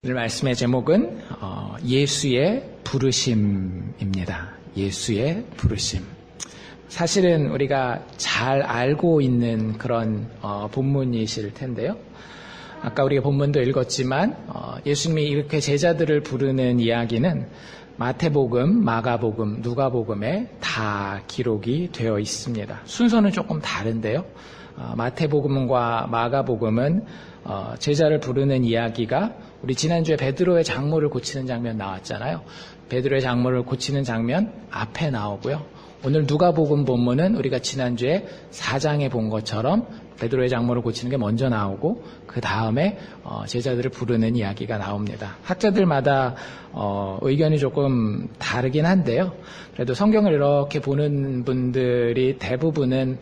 오늘 말씀의 제목은 예수의 부르심입니다. 예수의 부르심. 사실은 우리가 잘 알고 있는 그런 본문이실 텐데요. 아까 우리가 본문도 읽었지만 예수님이 이렇게 제자들을 부르는 이야기는 마태복음, 마가복음, 누가복음에 다 기록이 되어 있습니다. 순서는 조금 다른데요. 마태복음과 마가복음은 제자를 부르는 이야기가 우리 지난주에 베드로의 장모를 고치는 장면 나왔잖아요. 베드로의 장모를 고치는 장면 앞에 나오고요. 오늘 누가복음 본문은 우리가 지난주에 4장에 본 것처럼 베드로의 장모를 고치는 게 먼저 나오고 그 다음에 제자들을 부르는 이야기가 나옵니다. 학자들마다 의견이 조금 다르긴 한데요. 그래도 성경을 이렇게 보는 분들이 대부분은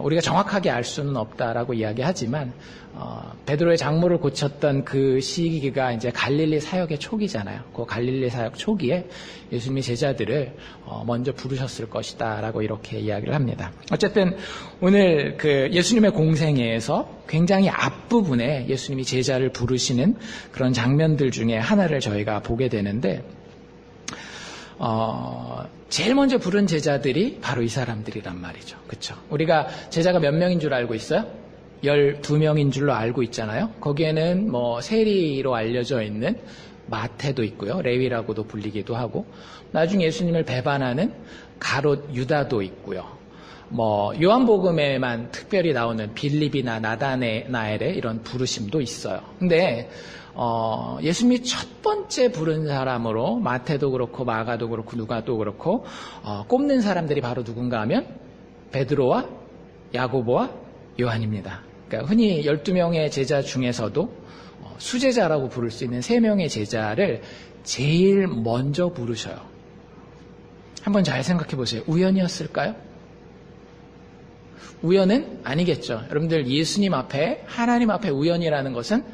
우리가 정확하게 알 수는 없다라고 이야기하지만 베드로의 장모를 고쳤던 그 시기가 이제 갈릴리 사역의 초기잖아요. 그 갈릴리 사역 초기에 예수님이 제자들을 먼저 부르셨을 것이다라고 이렇게 이야기를 합니다. 어쨌든 오늘 그 예수님의 공생애에서 굉장히 앞부분에 예수님이 제자를 부르시는 그런 장면들 중에 하나를 저희가 보게 되는데 제일 먼저 부른 제자들이 바로 이 사람들이란 말이죠. 그렇죠? 우리가 제자가 몇 명인 줄 알고 있어요? 12명인 줄로 알고 있잖아요. 거기에는 세리로 알려져 있는 마태도 있고요. 레위라고도 불리기도 하고 나중에 예수님을 배반하는 가롯 유다도 있고요. 요한복음에만 특별히 나오는 빌립이나 나다나엘의 이런 부르심도 있어요. 근데 예수님이 첫 번째 부른 사람으로 마태도 그렇고 마가도 그렇고 누가도 그렇고 꼽는 사람들이 바로 누군가 하면 베드로와 야고보와 요한입니다. 그러니까 흔히 12명의 제자 중에서도 수제자라고 부를 수 있는 3명의 제자를 제일 먼저 부르셔요. 한번 잘 생각해 보세요. 우연이었을까요? 우연은 아니겠죠. 여러분들 예수님 앞에 하나님 앞에 우연이라는 것은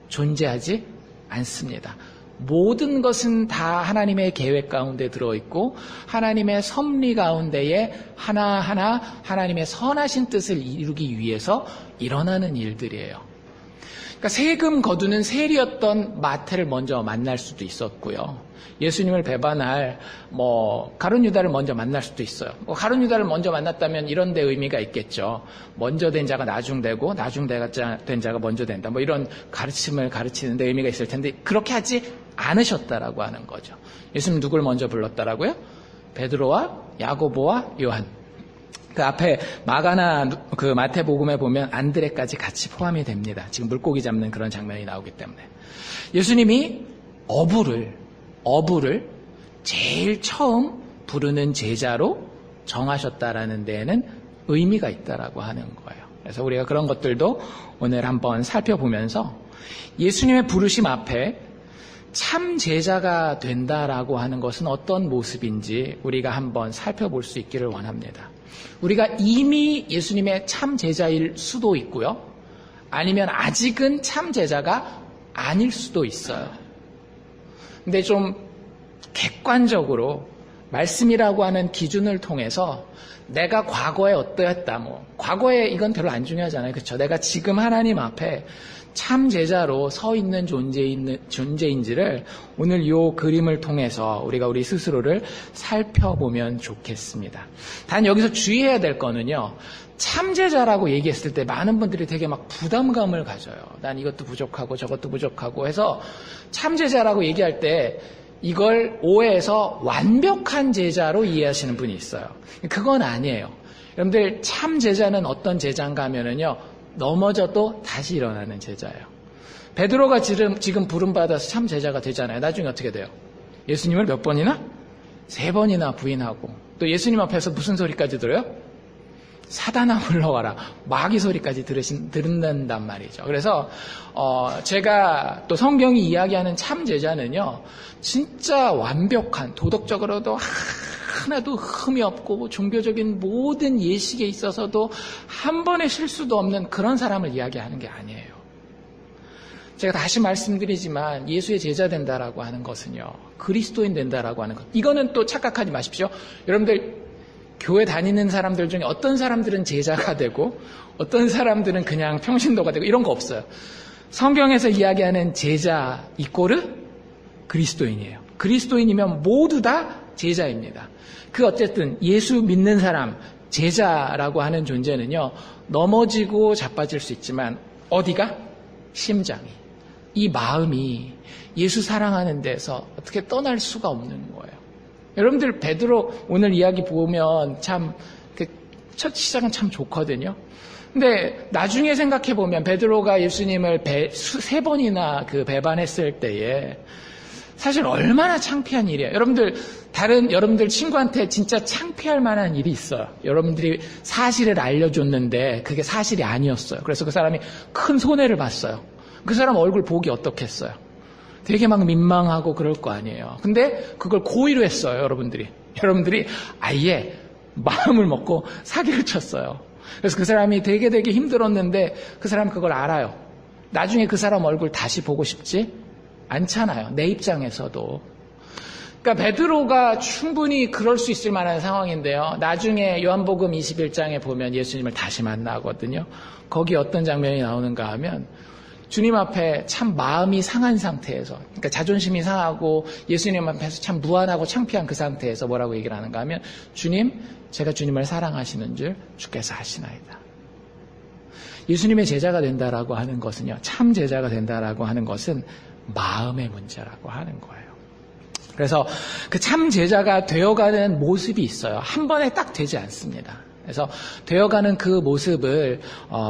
존재하지 않습니다. 모든 것은 다 하나님의 계획 가운데 들어있고 하나님의 섭리 가운데에 하나하나 하나님의 선하신 뜻을 이루기 위해서 일어나는 일들이에요. 그러니까 세금 거두는 세리였던 마태를 먼저 만날 수도 있었고요. 예수님을 배반할 가룟 유다를 먼저 만날 수도 있어요. 가룟 유다를 먼저 만났다면 이런 데 의미가 있겠죠. 먼저 된 자가 나중되고 나중된 자가 먼저 된다. 이런 가르침을 가르치는 데 의미가 있을 텐데 그렇게 하지 않으셨다라고 하는 거죠. 예수님 누굴 먼저 불렀다라고요? 베드로와 야고보와 요한. 그 앞에 마가나 그 마태복음에 보면 안드레까지 같이 포함이 됩니다. 지금 물고기 잡는 그런 장면이 나오기 때문에. 예수님이 어부를 제일 처음 부르는 제자로 정하셨다라는 데에는 의미가 있다라고 하는 거예요. 그래서 우리가 그런 것들도 오늘 한번 살펴보면서 예수님의 부르심 앞에 참 제자가 된다라고 하는 것은 어떤 모습인지 우리가 한번 살펴볼 수 있기를 원합니다. 우리가 이미 예수님의 참 제자일 수도 있고요. 아니면 아직은 참 제자가 아닐 수도 있어요. 근데 좀 객관적으로 말씀이라고 하는 기준을 통해서 내가 과거에 어떠했다, 과거에 이건 별로 안 중요하잖아요. 그렇죠? 내가 지금 하나님 앞에 참 제자로 서 있는 존재인지를 오늘 이 그림을 통해서 우리가 우리 스스로를 살펴보면 좋겠습니다. 단 여기서 주의해야 될 거는요. 참 제자라고 얘기했을 때 많은 분들이 되게 부담감을 가져요. 난 이것도 부족하고 저것도 부족하고 해서 참 제자라고 얘기할 때 이걸 오해해서 완벽한 제자로 이해하시는 분이 있어요. 그건 아니에요. 여러분들 참 제자는 어떤 제자인가 하면은요. 넘어져도 다시 일어나는 제자예요. 베드로가 지금 부름받아서 참 제자가 되잖아요. 나중에 어떻게 돼요? 예수님을 몇 번이나? 3번이나 부인하고 또 예수님 앞에서 무슨 소리까지 들어요? 사단아 물러가라. 마귀 소리까지 듣는단 말이죠. 그래서 제가 또 성경이 이야기하는 참 제자는요. 진짜 완벽한 도덕적으로도 하나도 흠이 없고 종교적인 모든 예식에 있어서도 한 번의 실수도 없는 그런 사람을 이야기하는 게 아니에요. 제가 다시 말씀드리지만 예수의 제자 된다라고 하는 것은요. 그리스도인 된다라고 하는 것. 이거는 또 착각하지 마십시오. 여러분들 교회 다니는 사람들 중에 어떤 사람들은 제자가 되고 어떤 사람들은 그냥 평신도가 되고 이런 거 없어요. 성경에서 이야기하는 제자 이꼬르 그리스도인이에요. 그리스도인이면 모두 다 제자입니다. 어쨌든 예수 믿는 사람, 제자라고 하는 존재는요, 넘어지고 자빠질 수 있지만 어디가? 심장이. 이 마음이 예수 사랑하는 데서 어떻게 떠날 수가 없는 거예요. 여러분들 베드로 오늘 이야기 보면 참 첫 시작은 참 좋거든요. 근데 나중에 생각해 보면 베드로가 예수님을 3번이나 배반했을 때에 사실 얼마나 창피한 일이에요. 여러분들 친구한테 진짜 창피할 만한 일이 있어요. 여러분들이 사실을 알려줬는데 그게 사실이 아니었어요. 그래서 그 사람이 큰 손해를 봤어요. 그 사람 얼굴 보기 어떻겠어요? 되게 막 민망하고 그럴 거 아니에요. 근데 그걸 고의로 했어요, 여러분들이 아예 마음을 먹고 사기를 쳤어요. 그래서 그 사람이 되게 힘들었는데 그 사람 그걸 알아요. 나중에 그 사람 얼굴 다시 보고 싶지 않잖아요. 내 입장에서도. 그러니까 베드로가 충분히 그럴 수 있을 만한 상황인데요. 나중에 요한복음 21장에 보면 예수님을 다시 만나거든요. 거기 어떤 장면이 나오는가 하면 주님 앞에 참 마음이 상한 상태에서, 그러니까 자존심이 상하고 예수님 앞에서 참 무안하고 창피한 그 상태에서 뭐라고 얘기를 하는가 하면, 주님, 제가 주님을 사랑하시는 줄 주께서 아시나이다. 예수님의 제자가 된다라고 하는 것은요, 참 제자가 된다라고 하는 것은 마음의 문제라고 하는 거예요. 그래서 그 참 제자가 되어가는 모습이 있어요. 한 번에 딱 되지 않습니다. 그래서 되어가는 그 모습을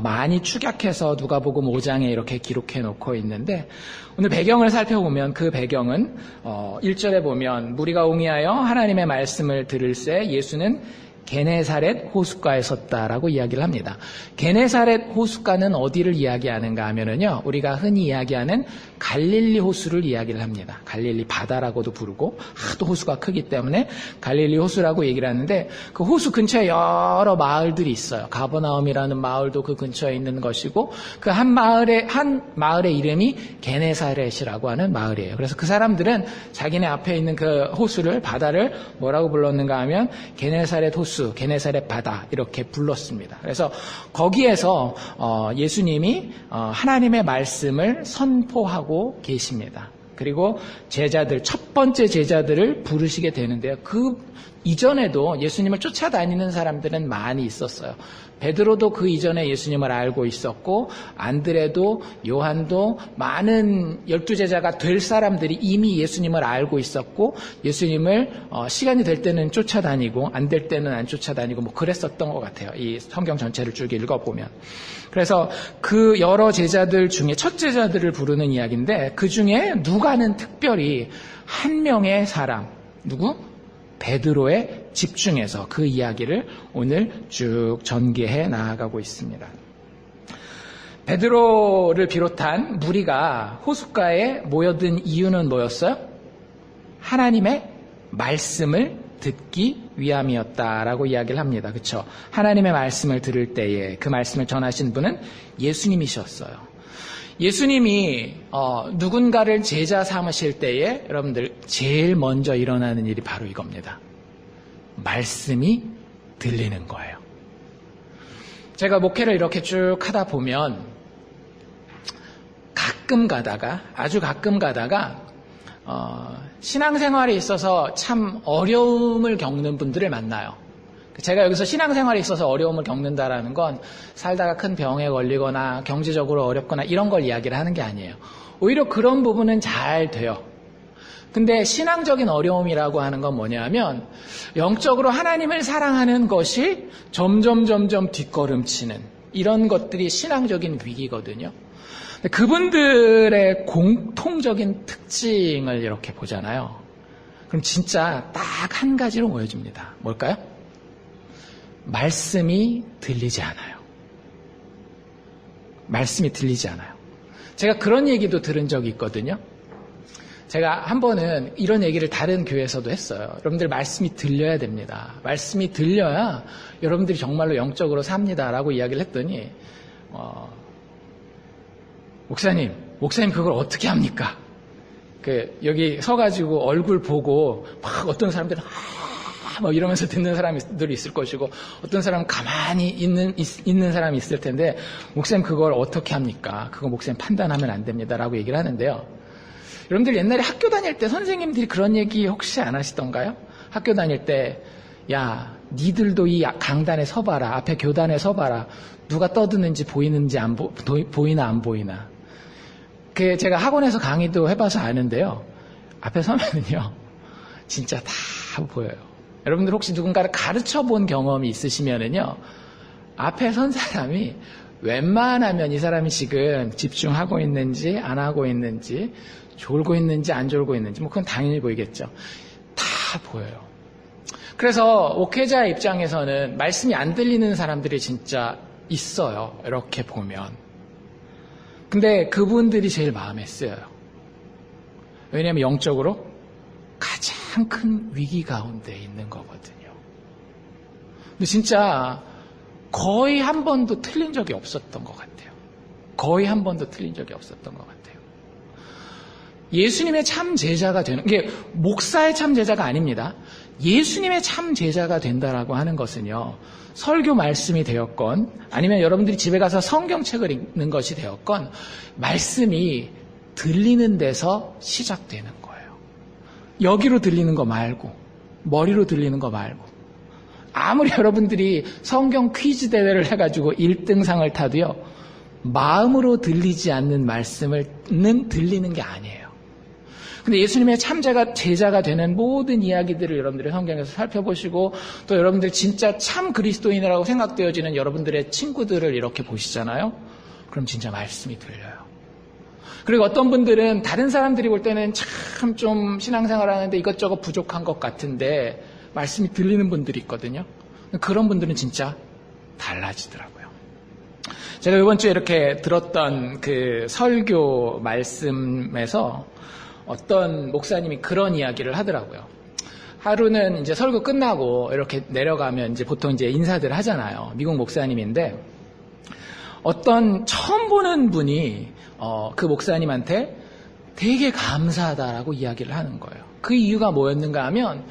많이 축약해서 누가복음 5장에 이렇게 기록해 놓고 있는데, 오늘 배경을 살펴보면 그 배경은 1절에 보면 무리가 옹이하여 하나님의 말씀을 들을새 예수는 게네사렛 호숫가에 섰다라고 이야기를 합니다. 게네사렛 호숫가는 어디를 이야기하는가 하면은요, 우리가 흔히 이야기하는 갈릴리 호수를 이야기를 합니다. 갈릴리 바다라고도 부르고 하도 호수가 크기 때문에 갈릴리 호수라고 얘기를 하는데, 그 호수 근처에 여러 마을들이 있어요. 가버나움이라는 마을도 그 근처에 있는 것이고, 그 한 마을의 이름이 게네사렛이라고 하는 마을이에요. 그래서 그 사람들은 자기네 앞에 있는 그 호수를, 바다를 뭐라고 불렀는가 하면 게네사렛 호수, 게네사렛 바다 이렇게 불렀습니다. 그래서 거기에서 예수님이 하나님의 말씀을 선포하고 계십니다. 그리고 첫 번째 제자들을 부르시게 되는데요. 그 이전에도 예수님을 쫓아다니는 사람들은 많이 있었어요. 베드로도 그 이전에 예수님을 알고 있었고, 안드레도, 요한도, 많은 12제자가 될 사람들이 이미 예수님을 알고 있었고, 예수님을 시간이 될 때는 쫓아다니고 안 될 때는 안 쫓아다니고 뭐 그랬었던 것 같아요. 이 성경 전체를 쭉 읽어보면. 그래서 그 여러 제자들 중에 첫 제자들을 부르는 이야기인데, 그 중에 누가는 특별히 한 명의 사람, 누구? 베드로에 집중해서 그 이야기를 오늘 쭉 전개해 나아가고 있습니다. 베드로를 비롯한 무리가 호숫가에 모여든 이유는 뭐였어요? 하나님의 말씀을 듣기 위함이었다라고 이야기를 합니다. 그렇죠? 하나님의 말씀을 들을 때에 그 말씀을 전하신 분은 예수님이셨어요. 예수님이 누군가를 제자 삼으실 때에 여러분들 제일 먼저 일어나는 일이 바로 이겁니다. 말씀이 들리는 거예요. 제가 목회를 이렇게 쭉 하다 보면 아주 가끔 가다가 신앙생활에 있어서 참 어려움을 겪는 분들을 만나요. 제가 여기서 신앙생활에 있어서 어려움을 겪는다라는 건 살다가 큰 병에 걸리거나 경제적으로 어렵거나 이런 걸 이야기를 하는 게 아니에요. 오히려 그런 부분은 잘 돼요. 근데 신앙적인 어려움이라고 하는 건 뭐냐면, 영적으로 하나님을 사랑하는 것이 점점 뒷걸음치는 이런 것들이 신앙적인 위기거든요. 그분들의 공통적인 특징을 이렇게 보잖아요. 그럼 진짜 딱 한 가지로 모여집니다. 뭘까요? 말씀이 들리지 않아요. 말씀이 들리지 않아요. 제가 그런 얘기도 들은 적이 있거든요. 제가 한 번은 이런 얘기를 다른 교회에서도 했어요. 여러분들 말씀이 들려야 됩니다. 말씀이 들려야 여러분들이 정말로 영적으로 삽니다라고 이야기를 했더니 목사님 그걸 어떻게 합니까? 여기 서가지고 얼굴 보고 막 어떤 사람들은 뭐 이러면서 듣는 사람들이 있을 것이고, 어떤 사람은 가만히 있는 사람이 있을 텐데, 목사님 그걸 어떻게 합니까? 그거 목사님 판단하면 안 됩니다라고 얘기를 하는데요. 여러분들 옛날에 학교 다닐 때 선생님들이 그런 얘기 혹시 안 하시던가요? 학교 다닐 때, 야, 니들도 이 강단에 서봐라. 앞에 교단에 서봐라. 누가 떠드는지 보이는지 보이나 안 보이나. 제가 학원에서 강의도 해봐서 아는데요. 앞에 서면은요, 진짜 다 보여요. 여러분들 혹시 누군가를 가르쳐 본 경험이 있으시면은요, 앞에 선 사람이 웬만하면 이 사람이 지금 집중하고 있는지 안 하고 있는지, 졸고 있는지 안 졸고 있는지, 뭐 그건 당연히 보이겠죠. 다 보여요. 그래서 목회자 입장에서는 말씀이 안 들리는 사람들이 진짜 있어요. 이렇게 보면. 근데 그분들이 제일 마음에 쓰여요. 왜냐하면 영적으로 가장 큰 위기 가운데 있는 거거든요. 근데 진짜 거의 한 번도 틀린 적이 없었던 것 같아요. 거의 한 번도 틀린 적이 없었던 것 같아요. 예수님의 참 제자가 되는, 이게 목사의 참 제자가 아닙니다. 예수님의 참 제자가 된다라고 하는 것은요, 설교 말씀이 되었건, 아니면 여러분들이 집에 가서 성경책을 읽는 것이 되었건, 말씀이 들리는 데서 시작되는 거예요. 여기로 들리는 거 말고, 머리로 들리는 거 말고. 아무리 여러분들이 성경 퀴즈 대회를 해가지고 1등상을 타도요, 마음으로 들리지 않는 말씀은 들리는 게 아니에요. 근데 예수님의 참 제자가 되는 모든 이야기들을 여러분들이 성경에서 살펴보시고, 또 여러분들 진짜 참 그리스도인이라고 생각되어지는 여러분들의 친구들을 이렇게 보시잖아요. 그럼 진짜 말씀이 들려요. 그리고 어떤 분들은 다른 사람들이 볼 때는 참 좀 신앙생활 하는데 이것저것 부족한 것 같은데 말씀이 들리는 분들이 있거든요. 그런 분들은 진짜 달라지더라고요. 제가 이번 주에 이렇게 들었던 그 설교 말씀에서 어떤 목사님이 그런 이야기를 하더라고요. 하루는 이제 설교 끝나고 이렇게 내려가면 이제 보통 이제 인사들 하잖아요. 미국 목사님인데 어떤 처음 보는 분이 그 목사님한테 되게 감사하다라고 이야기를 하는 거예요. 그 이유가 뭐였는가 하면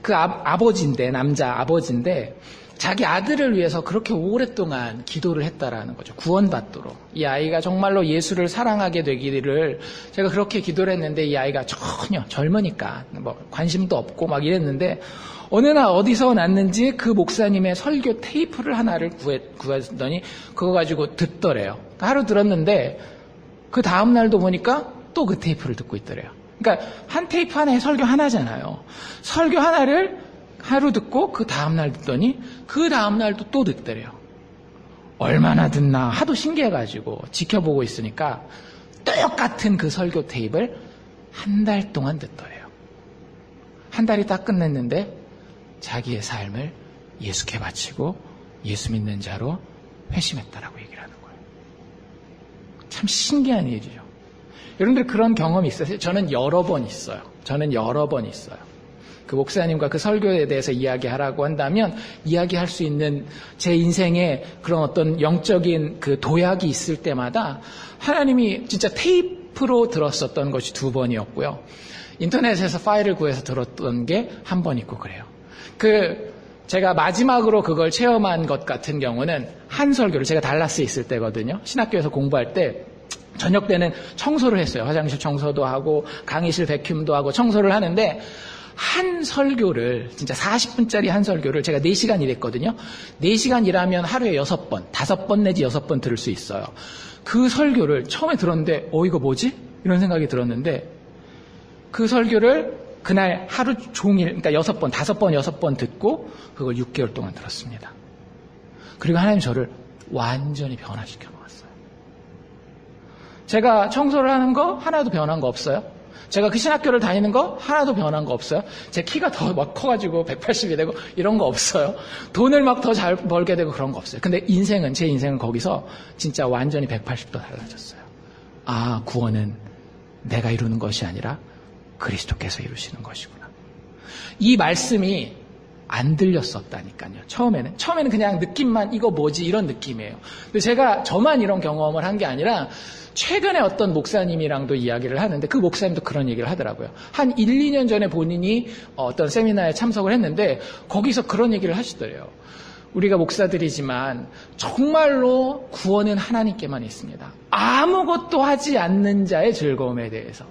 그 아버지인데, 남자 아버지인데 자기 아들을 위해서 그렇게 오랫동안 기도를 했다라는 거죠. 구원받도록. 이 아이가 정말로 예수를 사랑하게 되기를 제가 그렇게 기도를 했는데 이 아이가 전혀 젊으니까 뭐 관심도 없고 막 이랬는데 어느 날 어디서 났는지 그 목사님의 설교 테이프를 하나를 구했더니 그거 가지고 듣더래요. 하루 들었는데 그 다음 날도 보니까 또 그 테이프를 듣고 있더래요. 그러니까 한 테이프 하나에 설교 하나잖아요. 설교 하나를 하루 듣고 그 다음날 듣더니 그 다음날도 또 듣더래요. 얼마나 듣나 하도 신기해가지고 지켜보고 있으니까 똑같은 그 설교 테이프를 한 달 동안 듣더래요. 한 달이 딱 끝냈는데 자기의 삶을 예수께 바치고 예수 믿는 자로 회심했다라고 얘기를 하는 거예요. 참 신기한 일이죠. 여러분들 그런 경험이 있으세요? 저는 여러 번 있어요. 그 목사님과 그 설교에 대해서 이야기하라고 한다면 이야기할 수 있는 제 인생에 그런 어떤 영적인 그 도약이 있을 때마다 하나님이 진짜 테이프로 들었었던 것이 2번이었고요. 인터넷에서 파일을 구해서 들었던 게 1번 있고 그래요. 제가 마지막으로 그걸 체험한 것 같은 경우는 한 설교를 제가 달라스에 있을 때거든요. 신학교에서 공부할 때 저녁 때는 청소를 했어요. 화장실 청소도 하고 강의실 베큐움도 하고 청소를 하는데 한 설교를 진짜 40분짜리 한 설교를 제가 4시간 일했거든요. 4시간 일하면 하루에 6번, 5번 내지 6번 들을 수 있어요. 그 설교를 처음에 들었는데 이거 뭐지? 이런 생각이 들었는데 그 설교를 그날 하루 종일 그러니까 6번, 5번, 6번 듣고 그걸 6개월 동안 들었습니다. 그리고 하나님 저를 완전히 변화시켜 놓았어요. 제가 청소를 하는 거 하나도 변한 거 없어요. 제가 그 신학교를 다니는 거 하나도 변한 거 없어요. 제 키가 더 막 커가지고 180이 되고 이런 거 없어요. 돈을 막 더 잘 벌게 되고 그런 거 없어요. 근데 제 인생은 거기서 진짜 완전히 180도 달라졌어요. 아, 구원은 내가 이루는 것이 아니라 그리스도께서 이루시는 것이구나. 이 말씀이 안 들렸었다니까요. 처음에는 그냥 느낌만 이거 뭐지 이런 느낌이에요. 근데 저만 이런 경험을 한 게 아니라 최근에 어떤 목사님이랑도 이야기를 하는데 그 목사님도 그런 얘기를 하더라고요. 한 1, 2년 전에 본인이 어떤 세미나에 참석을 했는데 거기서 그런 얘기를 하시더래요. 우리가 목사들이지만 정말로 구원은 하나님께만 있습니다. 아무것도 하지 않는 자의 즐거움에 대해서.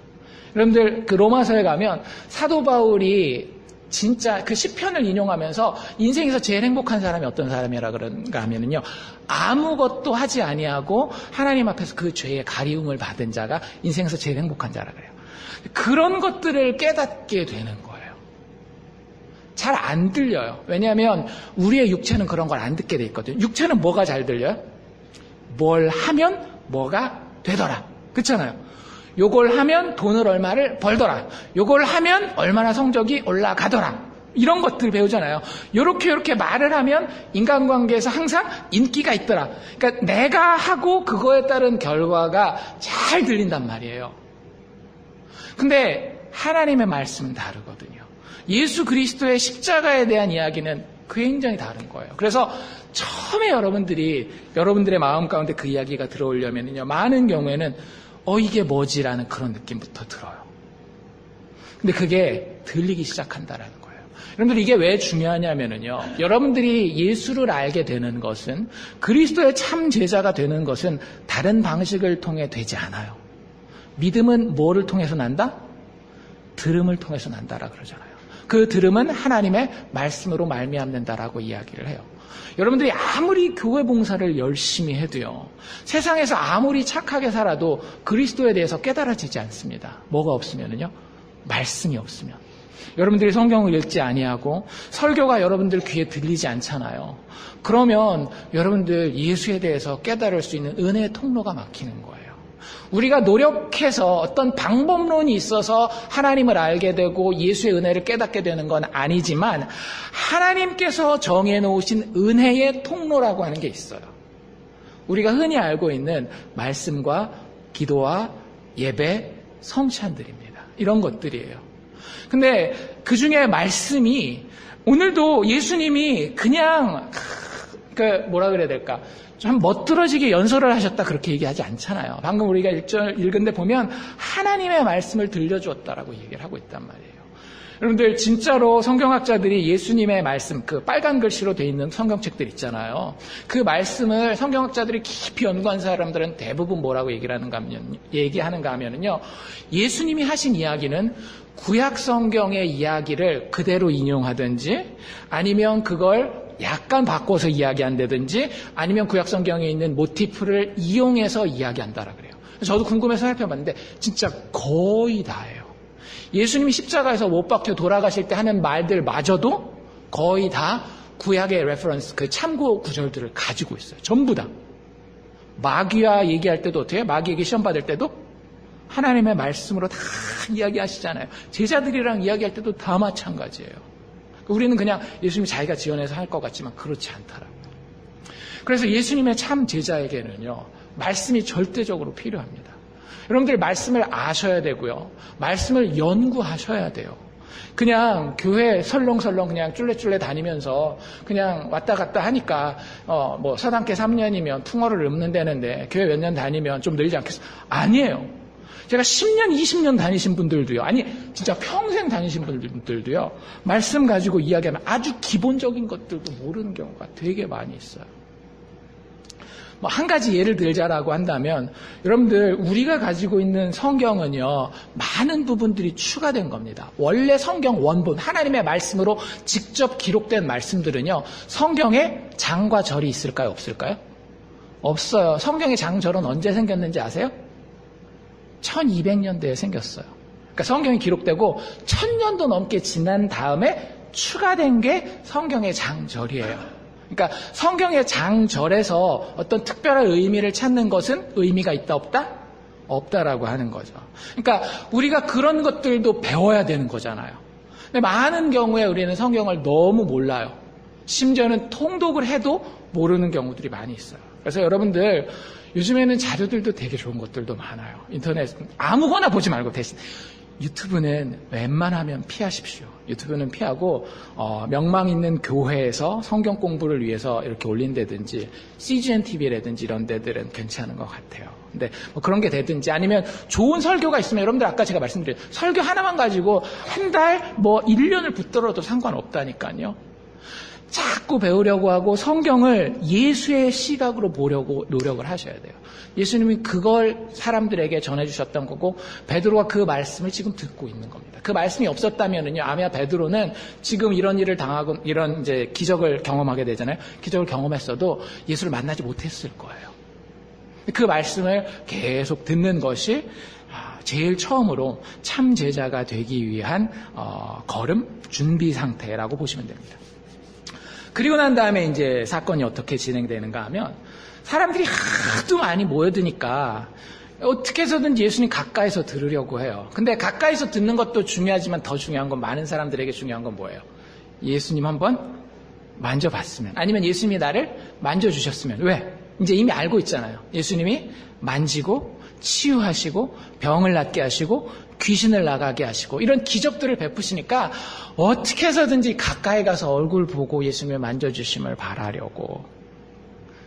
여러분들 그 로마서에 가면 사도 바울이 진짜 그 시편을 인용하면서 인생에서 제일 행복한 사람이 어떤 사람이라 그런가 하면은요, 아무것도 하지 아니하고 하나님 앞에서 그 죄의 가리움을 받은 자가 인생에서 제일 행복한 자라 그래요. 그런 것들을 깨닫게 되는 거예요. 잘 안 들려요. 왜냐하면 우리의 육체는 그런 걸 안 듣게 돼 있거든요. 육체는 뭐가 잘 들려요? 뭘 하면 뭐가 되더라. 그렇잖아요. 요걸 하면 돈을 얼마를 벌더라. 요걸 하면 얼마나 성적이 올라가더라. 이런 것들 배우잖아요. 요렇게 말을 하면 인간관계에서 항상 인기가 있더라. 그러니까 내가 하고 그거에 따른 결과가 잘 들린단 말이에요. 근데 하나님의 말씀은 다르거든요. 예수 그리스도의 십자가에 대한 이야기는 굉장히 다른 거예요. 그래서 처음에 여러분들의 마음 가운데 그 이야기가 들어오려면요, 많은 경우에는 이게 뭐지라는 그런 느낌부터 들어요. 근데 그게 들리기 시작한다라는 거예요. 여러분들 이게 왜 중요하냐면요, 여러분들이 예수를 알게 되는 것은, 그리스도의 참 제자가 되는 것은 다른 방식을 통해 되지 않아요. 믿음은 뭐를 통해서 난다? 들음을 통해서 난다라 그러잖아요. 그 들음은 하나님의 말씀으로 말미암는다라고 이야기를 해요. 여러분들이 아무리 교회 봉사를 열심히 해도요, 세상에서 아무리 착하게 살아도 그리스도에 대해서 깨달아지지 않습니다. 뭐가 없으면요? 말씀이 없으면. 여러분들이 성경을 읽지 아니하고 설교가 여러분들 귀에 들리지 않잖아요. 그러면 여러분들 예수에 대해서 깨달을 수 있는 은혜의 통로가 막히는 거예요. 우리가 노력해서 어떤 방법론이 있어서 하나님을 알게 되고 예수의 은혜를 깨닫게 되는 건 아니지만, 하나님께서 정해놓으신 은혜의 통로라고 하는 게 있어요. 우리가 흔히 알고 있는 말씀과 기도와 예배, 성찬들입니다. 이런 것들이에요. 근데 그 중에 말씀이, 오늘도 예수님이 그냥 뭐라 그래야 될까, 좀 멋들어지게 연설을 하셨다 그렇게 얘기하지 않잖아요. 방금 우리가 1절 읽은데 보면 하나님의 말씀을 들려주었다라고 얘기를 하고 있단 말이에요. 여러분들 진짜로 성경학자들이 예수님의 말씀, 그 빨간 글씨로 돼 있는 성경책들 있잖아요. 그 말씀을 성경학자들이 깊이 연구한 사람들은 대부분 뭐라고 얘기하는가 하면은요, 예수님이 하신 이야기는 구약 성경의 이야기를 그대로 인용하든지, 아니면 그걸 약간 바꿔서 이야기한다든지, 아니면 구약 성경에 있는 모티프를 이용해서 이야기한다라 그래요. 저도 궁금해서 살펴봤는데 진짜 거의 다예요. 예수님이 십자가에서 못 박혀 돌아가실 때 하는 말들마저도 거의 다 구약의 레퍼런스, 그 참고 구절들을 가지고 있어요. 전부 다. 마귀와 얘기할 때도 어때요? 마귀에게 시험 받을 때도 하나님의 말씀으로 다 이야기하시잖아요. 제자들이랑 이야기할 때도 다 마찬가지예요. 우리는 그냥 예수님이 자기가 지어내서 할 것 같지만 그렇지 않더라고요. 그래서 예수님의 참 제자에게는요, 말씀이 절대적으로 필요합니다. 여러분들 말씀을 아셔야 되고요, 말씀을 연구하셔야 돼요. 그냥 교회 설렁설렁 그냥 쫄래쫄래 다니면서 그냥 왔다 갔다 하니까 뭐 서당계 3년이면 풍어를 읊는다는데 교회 몇 년 다니면 좀 늘지 않겠어? 아니에요. 제가 10년, 20년 다니신 분들도요, 아니 진짜 평생 다니신 분들도요, 말씀 가지고 이야기하면 아주 기본적인 것들도 모르는 경우가 되게 많이 있어요. 뭐 한 가지 예를 들자라고 한다면, 여러분들 우리가 가지고 있는 성경은요, 많은 부분들이 추가된 겁니다. 원래 성경 원본, 하나님의 말씀으로 직접 기록된 말씀들은요, 성경에 장과 절이 있을까요? 없을까요? 없어요. 성경의 장절은 언제 생겼는지 아세요? 1200년대에 생겼어요. 그러니까 성경이 기록되고 1000년도 넘게 지난 다음에 추가된 게 성경의 장절이에요. 그러니까 성경의 장절에서 어떤 특별한 의미를 찾는 것은 의미가 있다 없다? 없다라고 하는 거죠. 그러니까 우리가 그런 것들도 배워야 되는 거잖아요. 근데 많은 경우에 우리는 성경을 너무 몰라요. 심지어는 통독을 해도 모르는 경우들이 많이 있어요. 그래서 여러분들 요즘에는 자료들도 되게 좋은 것들도 많아요. 인터넷 아무거나 보지 말고 대신 유튜브는 웬만하면 피하십시오. 유튜브는 피하고 명망 있는 교회에서 성경 공부를 위해서 이렇게 올린다든지 CGN TV라든지 이런 데들은 괜찮은 것 같아요. 근데 뭐 그런 게 되든지 아니면 좋은 설교가 있으면 여러분들 아까 제가 말씀드린 설교 하나만 가지고 한 달 뭐 1년을 붙들어도 상관없다니까요. 자꾸 배우려고 하고 성경을 예수의 시각으로 보려고 노력을 하셔야 돼요. 예수님이 그걸 사람들에게 전해주셨던 거고 베드로가 그 말씀을 지금 듣고 있는 겁니다. 그 말씀이 없었다면은요, 아마 베드로는 지금 이런 일을 당하고 이런 이제 기적을 경험하게 되잖아요. 기적을 경험했어도 예수를 만나지 못했을 거예요. 그 말씀을 계속 듣는 것이 제일 처음으로 참 제자가 되기 위한 걸음 준비 상태라고 보시면 됩니다. 그리고 난 다음에 이제 사건이 어떻게 진행되는가 하면 사람들이 하도 많이 모여드니까 어떻게 해서든지 예수님 가까이서 들으려고 해요. 근데 가까이서 듣는 것도 중요하지만 더 중요한 건 많은 사람들에게 중요한 건 뭐예요? 예수님 한번 만져봤으면 아니면 예수님이 나를 만져주셨으면 왜? 이제 이미 알고 있잖아요. 예수님이 만지고 치유하시고 병을 낫게 하시고 귀신을 나가게 하시고 이런 기적들을 베푸시니까 어떻게 해서든지 가까이 가서 얼굴 보고 예수님을 만져주심을 바라려고.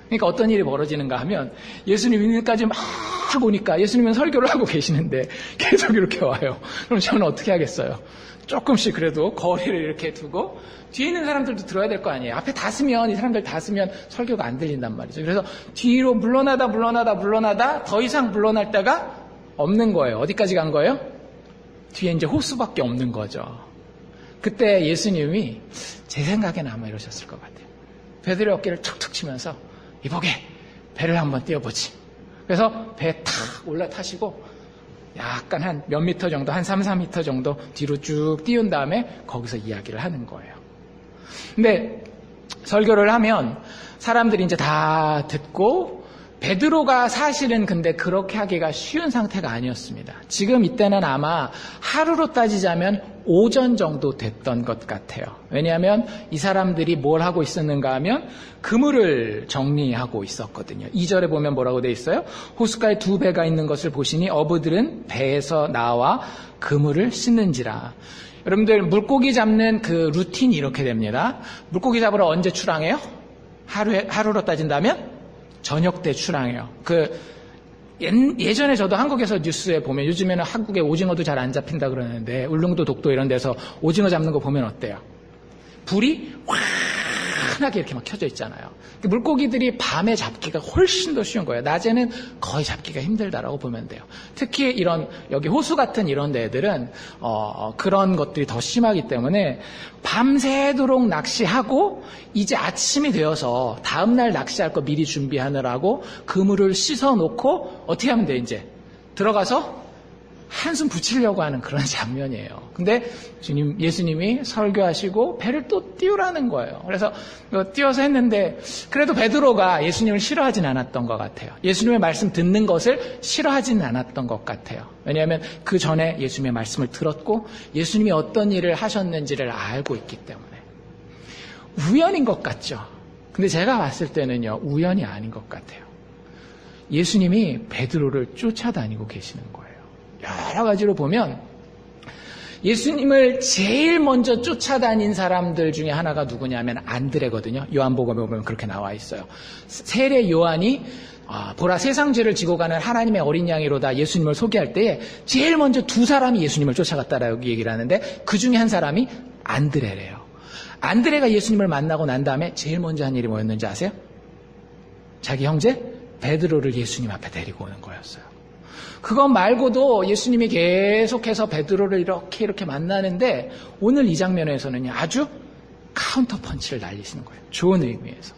그러니까 어떤 일이 벌어지는가 하면 예수님 있는까지 막 오니까 예수님은 설교를 하고 계시는데 계속 이렇게 와요. 그럼 저는 어떻게 하겠어요? 조금씩 그래도 거리를 이렇게 두고 뒤에 있는 사람들도 들어야 될 거 아니에요. 앞에 다 쓰면 이 사람들 다 쓰면 설교가 안 들린단 말이죠. 그래서 뒤로 물러나다 더 이상 물러날 데가 없는 거예요. 어디까지 간 거예요? 뒤에 이제 호수밖에 없는 거죠. 그때 예수님이 제 생각에는 아마 이러셨을 것 같아요. 베드로의 어깨를 툭툭 치면서 이보게 배를 한번 띄워보지. 그래서 배에 탁 올라타시고 약간 한 몇 미터 정도, 한 3, 4미터 정도 뒤로 쭉 띄운 다음에 거기서 이야기를 하는 거예요. 근데 설교를 하면 사람들이 이제 다 듣고 베드로가 사실은 근데 그렇게 하기가 쉬운 상태가 아니었습니다. 지금 이때는 아마 하루로 따지자면 오전 정도 됐던 것 같아요. 왜냐하면 이 사람들이 뭘 하고 있었는가 하면 그물을 정리하고 있었거든요. 2절에 보면 뭐라고 돼 있어요? 호숫가에 두 배가 있는 것을 보시니 어부들은 배에서 나와 그물을 씻는지라. 여러분들 물고기 잡는 그 루틴이 이렇게 됩니다. 물고기 잡으러 언제 출항해요? 하루로 따진다면 저녁 때 출항해요. 예전에 저도 한국에서 뉴스에 보면 요즘에는 한국에 오징어도 잘 안 잡힌다 그러는데 울릉도 독도 이런 데서 오징어 잡는 거 보면 어때요? 불이 환하게 이렇게 막 켜져 있잖아요. 물고기들이 밤에 잡기가 훨씬 더 쉬운 거예요. 낮에는 거의 잡기가 힘들다라고 보면 돼요. 특히 이런 여기 호수 같은 이런 데들은 그런 것들이 더 심하기 때문에 밤새도록 낚시하고 이제 아침이 되어서 다음날 낚시할 거 미리 준비하느라고 그물을 씻어놓고 어떻게 하면 돼? 이제 들어가서 한숨 붙이려고 하는 그런 장면이에요. 근데 예수님이 설교하시고 배를 또 띄우라는 거예요. 그래서 띄워서 했는데 그래도 베드로가 예수님을 싫어하진 않았던 것 같아요. 예수님의 말씀 듣는 것을 싫어하진 않았던 것 같아요. 왜냐하면 그 전에 예수님의 말씀을 들었고 예수님이 어떤 일을 하셨는지를 알고 있기 때문에. 우연인 것 같죠. 근데 제가 봤을 때는요, 우연이 아닌 것 같아요. 예수님이 베드로를 쫓아다니고 계시는 거예요. 여러 가지로 보면 예수님을 제일 먼저 쫓아다닌 사람들 중에 하나가 누구냐면 안드레거든요. 요한복음에 보면 그렇게 나와 있어요. 세례 요한이 보라 세상 죄를 지고 가는 하나님의 어린 양이로다 예수님을 소개할 때에 제일 먼저 두 사람이 예수님을 쫓아갔다라고 얘기를 하는데 그 중에 한 사람이 안드레래요. 안드레가 예수님을 만나고 난 다음에 제일 먼저 한 일이 뭐였는지 아세요? 자기 형제 베드로를 예수님 앞에 데리고 오는 거였어요. 그것 말고도 예수님이 계속해서 베드로를 이렇게 만나는데 오늘 이 장면에서는 아주 카운터 펀치를 날리시는 거예요. 좋은 의미에서.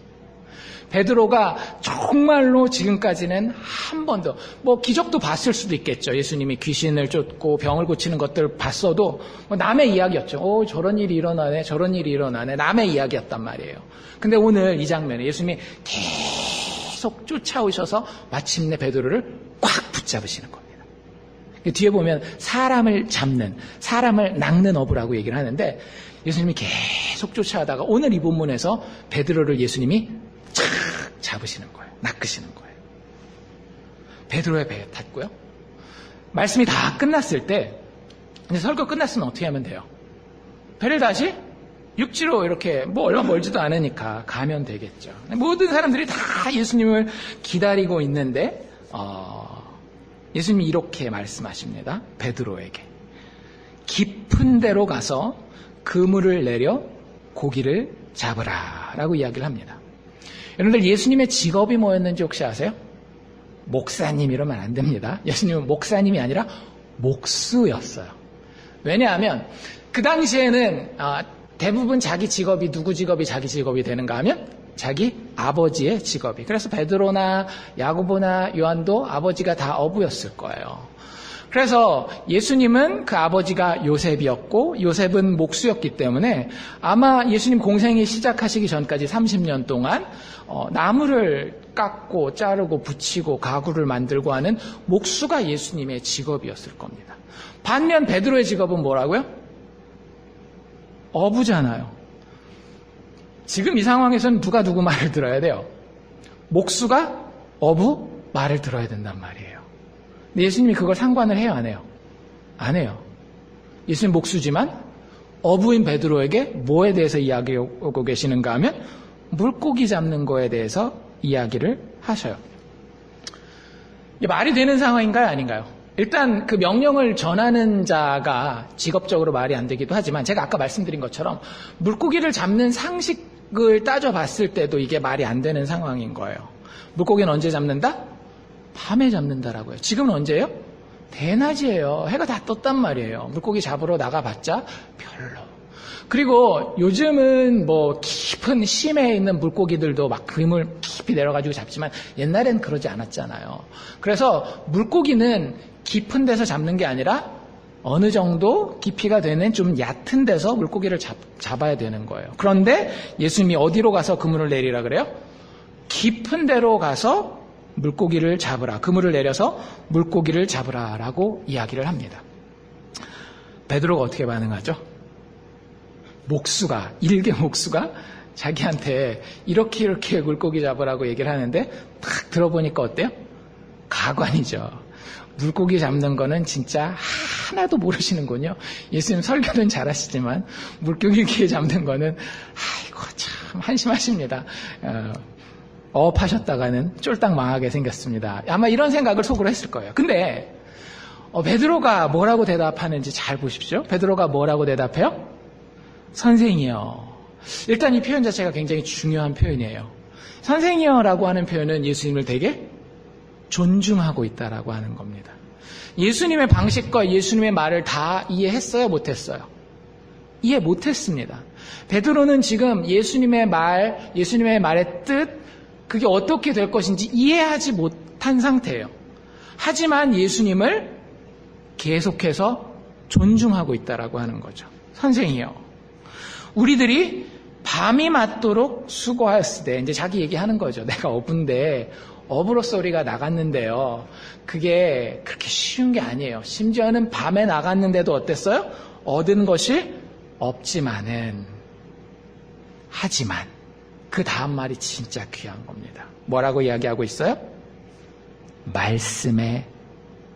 베드로가 정말로 지금까지는 한 번도 기적도 봤을 수도 있겠죠. 예수님이 귀신을 쫓고 병을 고치는 것들을 봤어도 남의 이야기였죠. 저런 일이 일어나네 저런 일이 일어나네 남의 이야기였단 말이에요. 근데 오늘 이 장면에 예수님이 계속 쫓아오셔서 마침내 베드로를 꽉 붙잡으시는 겁니다. 뒤에 보면 사람을 잡는, 사람을 낚는 어부라고 얘기를 하는데 예수님이 계속 쫓아가다가 오늘 이 본문에서 베드로를 예수님이 착 잡으시는 거예요. 낚으시는 거예요. 베드로의 배에 탔고요. 말씀이 다 끝났을 때 이제 설교 끝났으면 어떻게 하면 돼요? 배를 다시 육지로 이렇게 얼마 멀지도 않으니까 가면 되겠죠. 모든 사람들이 다 예수님을 기다리고 있는데 예수님이 이렇게 말씀하십니다. 베드로에게 깊은 데로 가서 그물을 내려 고기를 잡으라 라고 이야기를 합니다. 여러분들 예수님의 직업이 뭐였는지 혹시 아세요? 목사님 이러면 안 됩니다. 예수님은 목사님이 아니라 목수였어요. 왜냐하면 그 당시에는 대부분 자기 직업이 누구 직업이 자기 직업이 되는가 하면 자기 아버지의 직업이. 그래서 베드로나 야고보나 요한도 아버지가 다 어부였을 거예요. 그래서 예수님은 그 아버지가 요셉이었고 요셉은 목수였기 때문에 아마 예수님 공생이 시작하시기 전까지 30년 동안 나무를 깎고 자르고 붙이고 가구를 만들고 하는 목수가 예수님의 직업이었을 겁니다. 반면 베드로의 직업은 뭐라고요? 어부잖아요. 지금 이 상황에서는 누가 누구 말을 들어야 돼요? 목수가 어부 말을 들어야 된단 말이에요. 근데 예수님이 그걸 상관을 해요, 안 해요? 안 해요. 예수님 목수지만 어부인 베드로에게 뭐에 대해서 이야기하고 계시는가 하면 물고기 잡는 거에 대해서 이야기를 하셔요. 이게 말이 되는 상황인가요, 아닌가요? 일단 그 명령을 전하는 자가 직업적으로 말이 안 되기도 하지만 제가 아까 말씀드린 것처럼 물고기를 잡는 상식을 따져봤을 때도 이게 말이 안 되는 상황인 거예요. 물고기는 언제 잡는다? 밤에 잡는다라고요. 지금은 언제예요? 대낮이에요. 해가 다 떴단 말이에요. 물고기 잡으러 나가봤자 별로. 그리고 요즘은 깊은 심해에 있는 물고기들도 막 그물 깊이 내려가지고 잡지만 옛날엔 그러지 않았잖아요. 그래서 물고기는 깊은 데서 잡는 게 아니라 어느 정도 깊이가 되는 좀 얕은 데서 물고기를 잡아야 되는 거예요. 그런데 예수님이 어디로 가서 그물을 내리라 그래요? 깊은 데로 가서 물고기를 잡으라. 그물을 내려서 물고기를 잡으라 라고 이야기를 합니다. 베드로가 어떻게 반응하죠? 일개 목수가 자기한테 이렇게 물고기 잡으라고 얘기를 하는데 딱 들어보니까 어때요? 가관이죠. 물고기 잡는 거는 진짜 하나도 모르시는군요. 예수님 설교는 잘하시지만 물고기 잡는 거는 아이고 참 한심하십니다. 어업하셨다가는 쫄딱 망하게 생겼습니다. 아마 이런 생각을 속으로 했을 거예요. 근데 베드로가 뭐라고 대답하는지 잘 보십시오. 베드로가 뭐라고 대답해요? 선생이여. 일단 이 표현 자체가 굉장히 중요한 표현이에요. 선생이여라고 하는 표현은 예수님을 되게 존중하고 있다라고 하는 겁니다. 예수님의 방식과 예수님의 말을 다 이해했어요? 못했어요? 이해 못했습니다. 베드로는 지금 예수님의 말의 뜻, 그게 어떻게 될 것인지 이해하지 못한 상태예요. 하지만 예수님을 계속해서 존중하고 있다라고 하는 거죠. 선생이여. 우리들이 밤이 맞도록 수고하였으되, 이제 자기 얘기하는 거죠. 내가 어부인데 어부로서 우리가 나갔는데요. 그게 그렇게 쉬운 게 아니에요. 심지어는 밤에 나갔는데도 어땠어요? 얻은 것이 없지만은, 하지만 그 다음 말이 진짜 귀한 겁니다. 뭐라고 이야기하고 있어요? 말씀에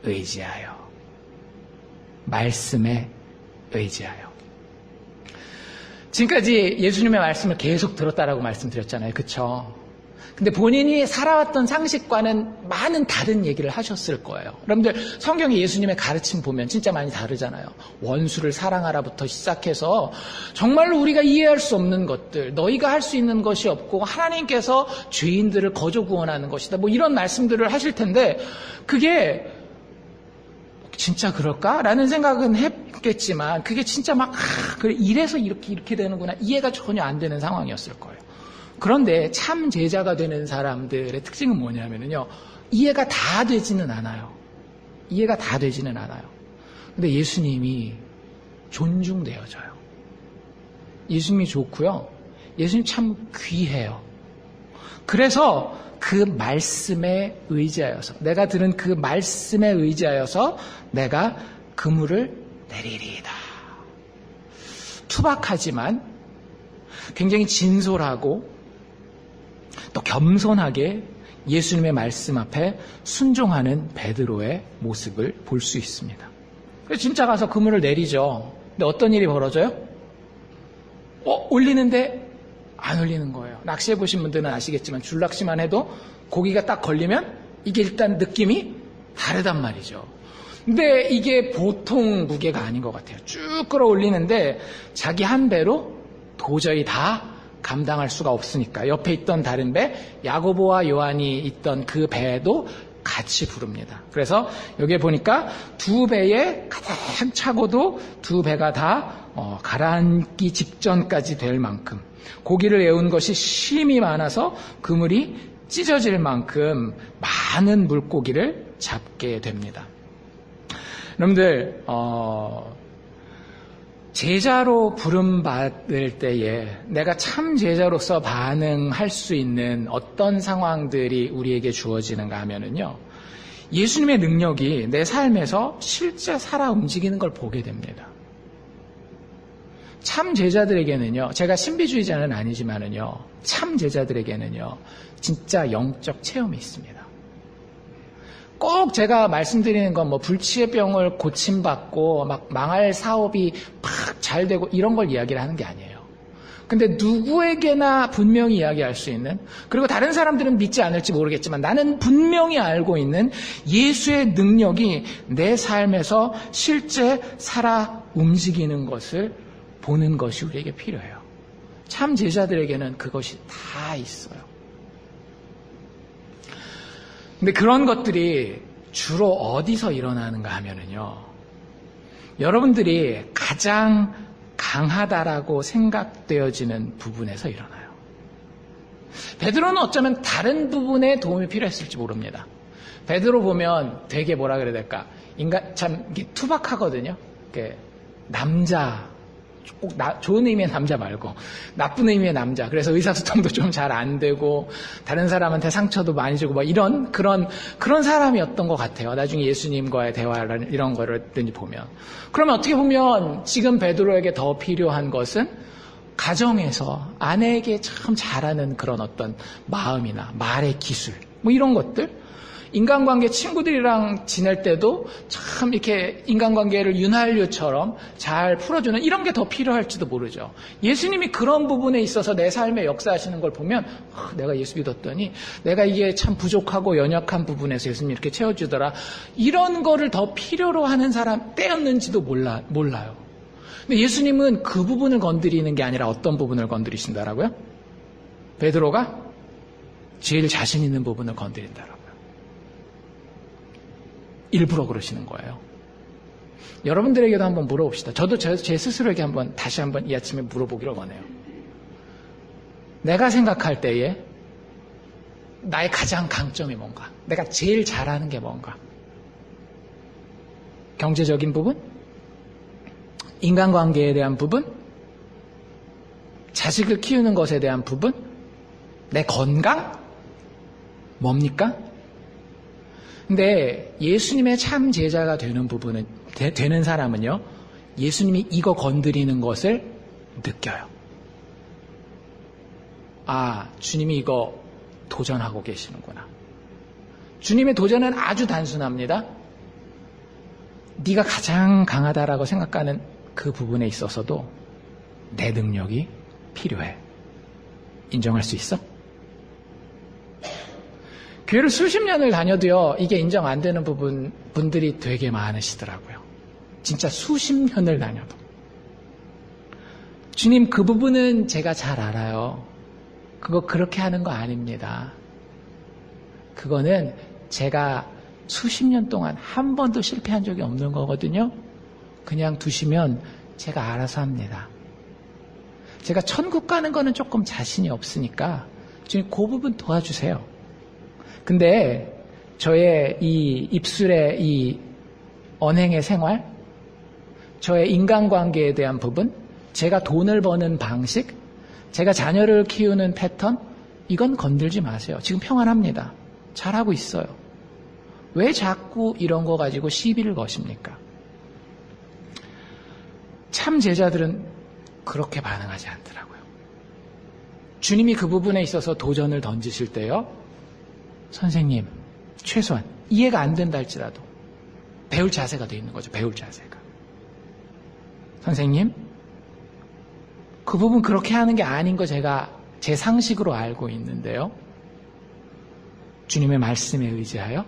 의지하여. 말씀에 의지하여. 지금까지 예수님의 말씀을 계속 들었다라고 말씀드렸잖아요. 그쵸? 근데 본인이 살아왔던 상식과는 많은 다른 얘기를 하셨을 거예요. 여러분들 성경에 예수님의 가르침 보면 진짜 많이 다르잖아요. 원수를 사랑하라부터 시작해서 정말로 우리가 이해할 수 없는 것들, 너희가 할 수 있는 것이 없고 하나님께서 죄인들을 거저 구원하는 것이다. 이런 말씀들을 하실 텐데 그게 진짜 그럴까? 라는 생각은 했겠지만 그게 진짜 그래 이래서 이렇게 되는구나. 이해가 전혀 안 되는 상황이었을 거예요. 그런데 참 제자가 되는 사람들의 특징은 뭐냐면요. 이해가 다 되지는 않아요. 이해가 다 되지는 않아요. 근데 예수님이 존중되어져요. 예수님이 좋고요. 예수님 참 귀해요. 그래서 그 말씀에 의지하여서, 내가 들은 그 말씀에 의지하여서 내가 그물을 내리리이다. 투박하지만 굉장히 진솔하고 또 겸손하게 예수님의 말씀 앞에 순종하는 베드로의 모습을 볼 수 있습니다. 그래서 진짜 가서 그물을 내리죠. 근데 어떤 일이 벌어져요? 올리는데 안 올리는 거예요. 낚시해 보신 분들은 아시겠지만 줄낚시만 해도 고기가 딱 걸리면 이게 일단 느낌이 다르단 말이죠. 근데 이게 보통 무게가 아닌 것 같아요. 쭉 끌어올리는데 자기 한 배로 도저히 다 감당할 수가 없으니까 옆에 있던 다른 배, 야고보와 요한이 있던 그 배도 같이 부릅니다. 그래서 여기에 보니까 두 배에 가득 차고도 두 배가 다 가라앉기 직전까지 될 만큼 고기를 애운 것이 심이 많아서 그물이 찢어질 만큼 많은 물고기를 잡게 됩니다. 여러분들 제자로 부름받을 때에 내가 참 제자로서 반응할 수 있는 어떤 상황들이 우리에게 주어지는가 하면은요, 예수님의 능력이 내 삶에서 실제 살아 움직이는 걸 보게 됩니다. 참 제자들에게는요, 제가 신비주의자는 아니지만은요, 참 제자들에게는요, 진짜 영적 체험이 있습니다. 꼭 제가 말씀드리는 건 뭐 불치의 병을 고침받고 막 망할 사업이 팍 잘 되고 이런 걸 이야기를 하는 게 아니에요. 근데 누구에게나 분명히 이야기할 수 있는, 그리고 다른 사람들은 믿지 않을지 모르겠지만 나는 분명히 알고 있는 예수의 능력이 내 삶에서 실제 살아 움직이는 것을 보는 것이 우리에게 필요해요. 참 제자들에게는 그것이 다 있어요. 근데 그런 것들이 주로 어디서 일어나는가 하면은요, 여러분들이 가장 강하다라고 생각되어지는 부분에서 일어나요. 베드로는 어쩌면 다른 부분에 도움이 필요했을지 모릅니다. 베드로 보면 되게 뭐라 그래야 될까? 인간 참 투박하거든요. 남자, 꼭 좋은 의미의 남자 말고 나쁜 의미의 남자. 그래서 의사소통도 좀 잘 안 되고 다른 사람한테 상처도 많이 주고 뭐 이런 그런 사람이었던 것 같아요. 나중에 예수님과의 대화를 이런 거를 보면. 그러면 어떻게 보면 지금 베드로에게 더 필요한 것은 가정에서 아내에게 참 잘하는 그런 어떤 마음이나 말의 기술 뭐 이런 것들, 인간관계 친구들이랑 지낼 때도 참 이렇게 인간관계를 윤활유처럼 잘 풀어주는 이런 게 더 필요할지도 모르죠. 예수님이 그런 부분에 있어서 내 삶에 역사하시는 걸 보면 내가 예수 믿었더니 내가 이게 참 부족하고 연약한 부분에서 예수님이 이렇게 채워주더라, 이런 거를 더 필요로 하는 사람 때였는지도 몰라요. 근데 예수님은 그 부분을 건드리는 게 아니라 어떤 부분을 건드리신다라고요? 베드로가 제일 자신 있는 부분을 건드린다라고요. 일부러 그러시는 거예요. 여러분들에게도 한번 물어봅시다. 저도 제 스스로에게 다시 한번 이 아침에 물어보기를 원해요. 내가 생각할 때에 나의 가장 강점이 뭔가? 내가 제일 잘하는 게 뭔가? 경제적인 부분? 인간관계에 대한 부분? 자식을 키우는 것에 대한 부분? 내 건강? 뭡니까? 근데 예수님의 참 제자가 되는 사람은요, 예수님이 이거 건드리는 것을 느껴요. 아, 주님이 이거 도전하고 계시는구나. 주님의 도전은 아주 단순합니다. 네가 가장 강하다라고 생각하는 그 부분에 있어서도 내 능력이 필요해. 인정할 수 있어? 교회를 수십 년을 다녀도요, 이게 인정 안 되는 분들이 되게 많으시더라고요. 진짜 수십 년을 다녀도. 주님, 그 부분은 제가 잘 알아요. 그거 그렇게 하는 거 아닙니다. 그거는 제가 수십 년 동안 한 번도 실패한 적이 없는 거거든요. 그냥 두시면 제가 알아서 합니다. 제가 천국 가는 거는 조금 자신이 없으니까 주님 그 부분 도와주세요. 근데 저의 이 입술의 이 언행의 생활, 저의 인간관계에 대한 부분, 제가 돈을 버는 방식, 제가 자녀를 키우는 패턴, 이건 건들지 마세요. 지금 평안합니다. 잘하고 있어요. 왜 자꾸 이런 거 가지고 시비를 거십니까? 참 제자들은 그렇게 반응하지 않더라고요. 주님이 그 부분에 있어서 도전을 던지실 때요, 선생님, 최소한 이해가 안 된다 할지라도 배울 자세가 돼 있는 거죠. 배울 자세가. 선생님, 그 부분 그렇게 하는 게 아닌 거 제가 제 상식으로 알고 있는데요. 주님의 말씀에 의지하여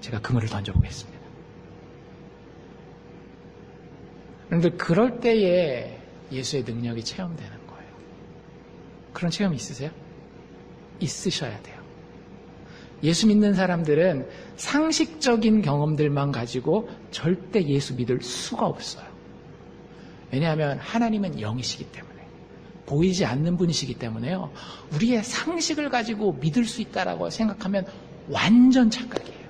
제가 그물을 던져보겠습니다. 여러분들, 그럴 때에 예수의 능력이 체험되는 거예요. 그런 체험 있으세요? 있으셔야 돼요. 예수 믿는 사람들은 상식적인 경험들만 가지고 절대 예수 믿을 수가 없어요. 왜냐하면 하나님은 영이시기 때문에, 보이지 않는 분이시기 때문에요. 우리의 상식을 가지고 믿을 수 있다라고 생각하면 완전 착각이에요.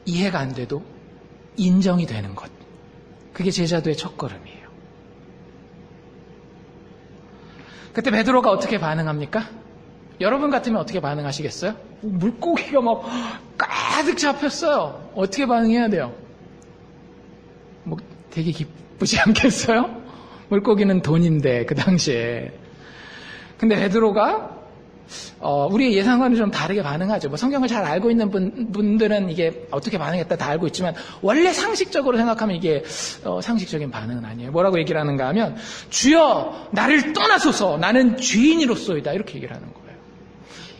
이해가 안 돼도 인정이 되는 것, 그게 제자도의 첫걸음이에요. 그때 베드로가 어떻게 반응합니까? 여러분 같으면 어떻게 반응하시겠어요? 물고기가 막 가득 잡혔어요. 어떻게 반응해야 돼요? 뭐 되게 기쁘지 않겠어요? 물고기는 돈인데 그 당시에. 근데 베드로가 우리의 예상과는 좀 다르게 반응하죠. 뭐 성경을 잘 알고 있는 분들은 이게 어떻게 반응했다 다 알고 있지만, 원래 상식적으로 생각하면 이게 상식적인 반응은 아니에요. 뭐라고 얘기를 하는가 하면, 주여 나를 떠나소서, 나는 죄인이로소이다, 이렇게 얘기를 하는 거예요.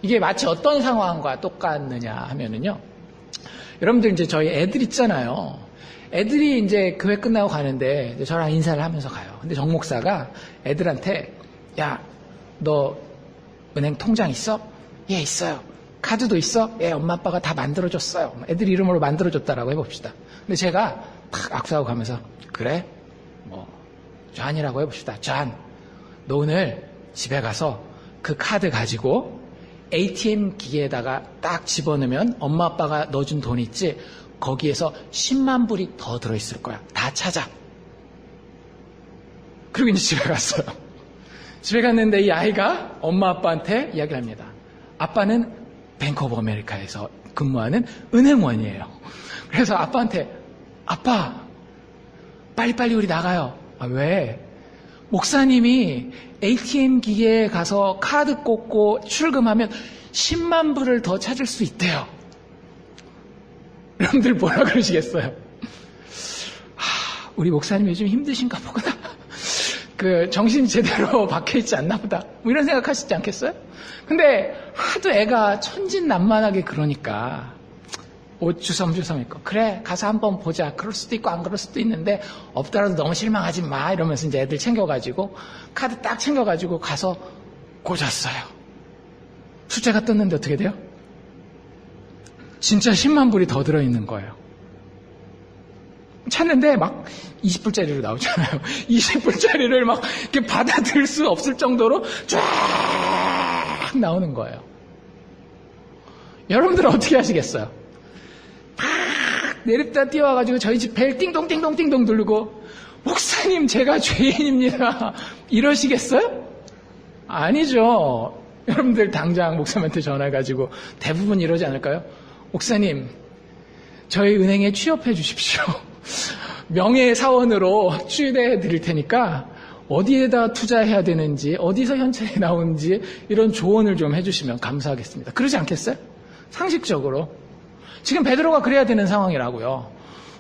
이게 마치 어떤 상황과 똑같느냐 하면은요, 여러분들 이제 저희 애들 있잖아요. 애들이 이제 교회 끝나고 가는데 저랑 인사를 하면서 가요. 근데 정 목사가 애들한테, 야, 너 은행 통장 있어? 예, 있어요. 카드도 있어? 예, 엄마 아빠가 다 만들어줬어요. 애들 이름으로 만들어줬다라고 해봅시다. 근데 제가 탁 악수하고 가면서, 그래? 뭐 존이라고 해봅시다. 존, 너 오늘 집에 가서 그 카드 가지고 ATM 기계에다가 딱 집어넣으면 엄마 아빠가 넣어준 돈 있지? 거기에서 10만 불이 더 들어있을 거야. 다 찾아. 그리고 이제 집에 갔어요. 집에 갔는데 이 아이가 엄마 아빠한테 이야기를 합니다. 아빠는 뱅크 오브 아메리카에서 근무하는 은행원이에요. 그래서 아빠한테, 아빠 빨리빨리 우리 나가요. 아, 왜? 목사님이 ATM 기계에 가서 카드 꽂고 출금하면 10만 불을 더 찾을 수 있대요. 여러분들 뭐라 그러시겠어요? 우리 목사님 요즘 힘드신가 보구나. 정신이 제대로 박혀있지 않나 보다. 뭐 이런 생각 하시지 않겠어요? 근데 하도 애가 천진난만하게 그러니까 주섬주섬 있고, 그래 가서 한번 보자. 그럴 수도 있고 안 그럴 수도 있는데 없더라도 너무 실망하지 마, 이러면서 이제 애들 챙겨가지고 카드 딱 챙겨가지고 가서 꽂았어요. 숫자가 떴는데 어떻게 돼요? 진짜 10만 불이 더 들어있는 거예요. 찾는데 막 20불짜리로 나오잖아요. 20불짜리를 막 이렇게 받아들일 수 없을 정도로 쫙 나오는 거예요. 여러분들은 어떻게 하시겠어요? 막 내렸다 뛰어와가지고 저희 집 벨 띵동띵동띵동 누르고, 목사님 제가 죄인입니다, 이러시겠어요? 아니죠. 여러분들 당장 목사님한테 전화해가지고 대부분 이러지 않을까요? 목사님, 저희 은행에 취업해 주십시오. 명예사원으로 취업해 드릴 테니까 어디에다 투자해야 되는지, 어디서 현찰이 나오는지 이런 조언을 좀 해주시면 감사하겠습니다. 그러지 않겠어요? 상식적으로. 지금 베드로가 그래야 되는 상황이라고요.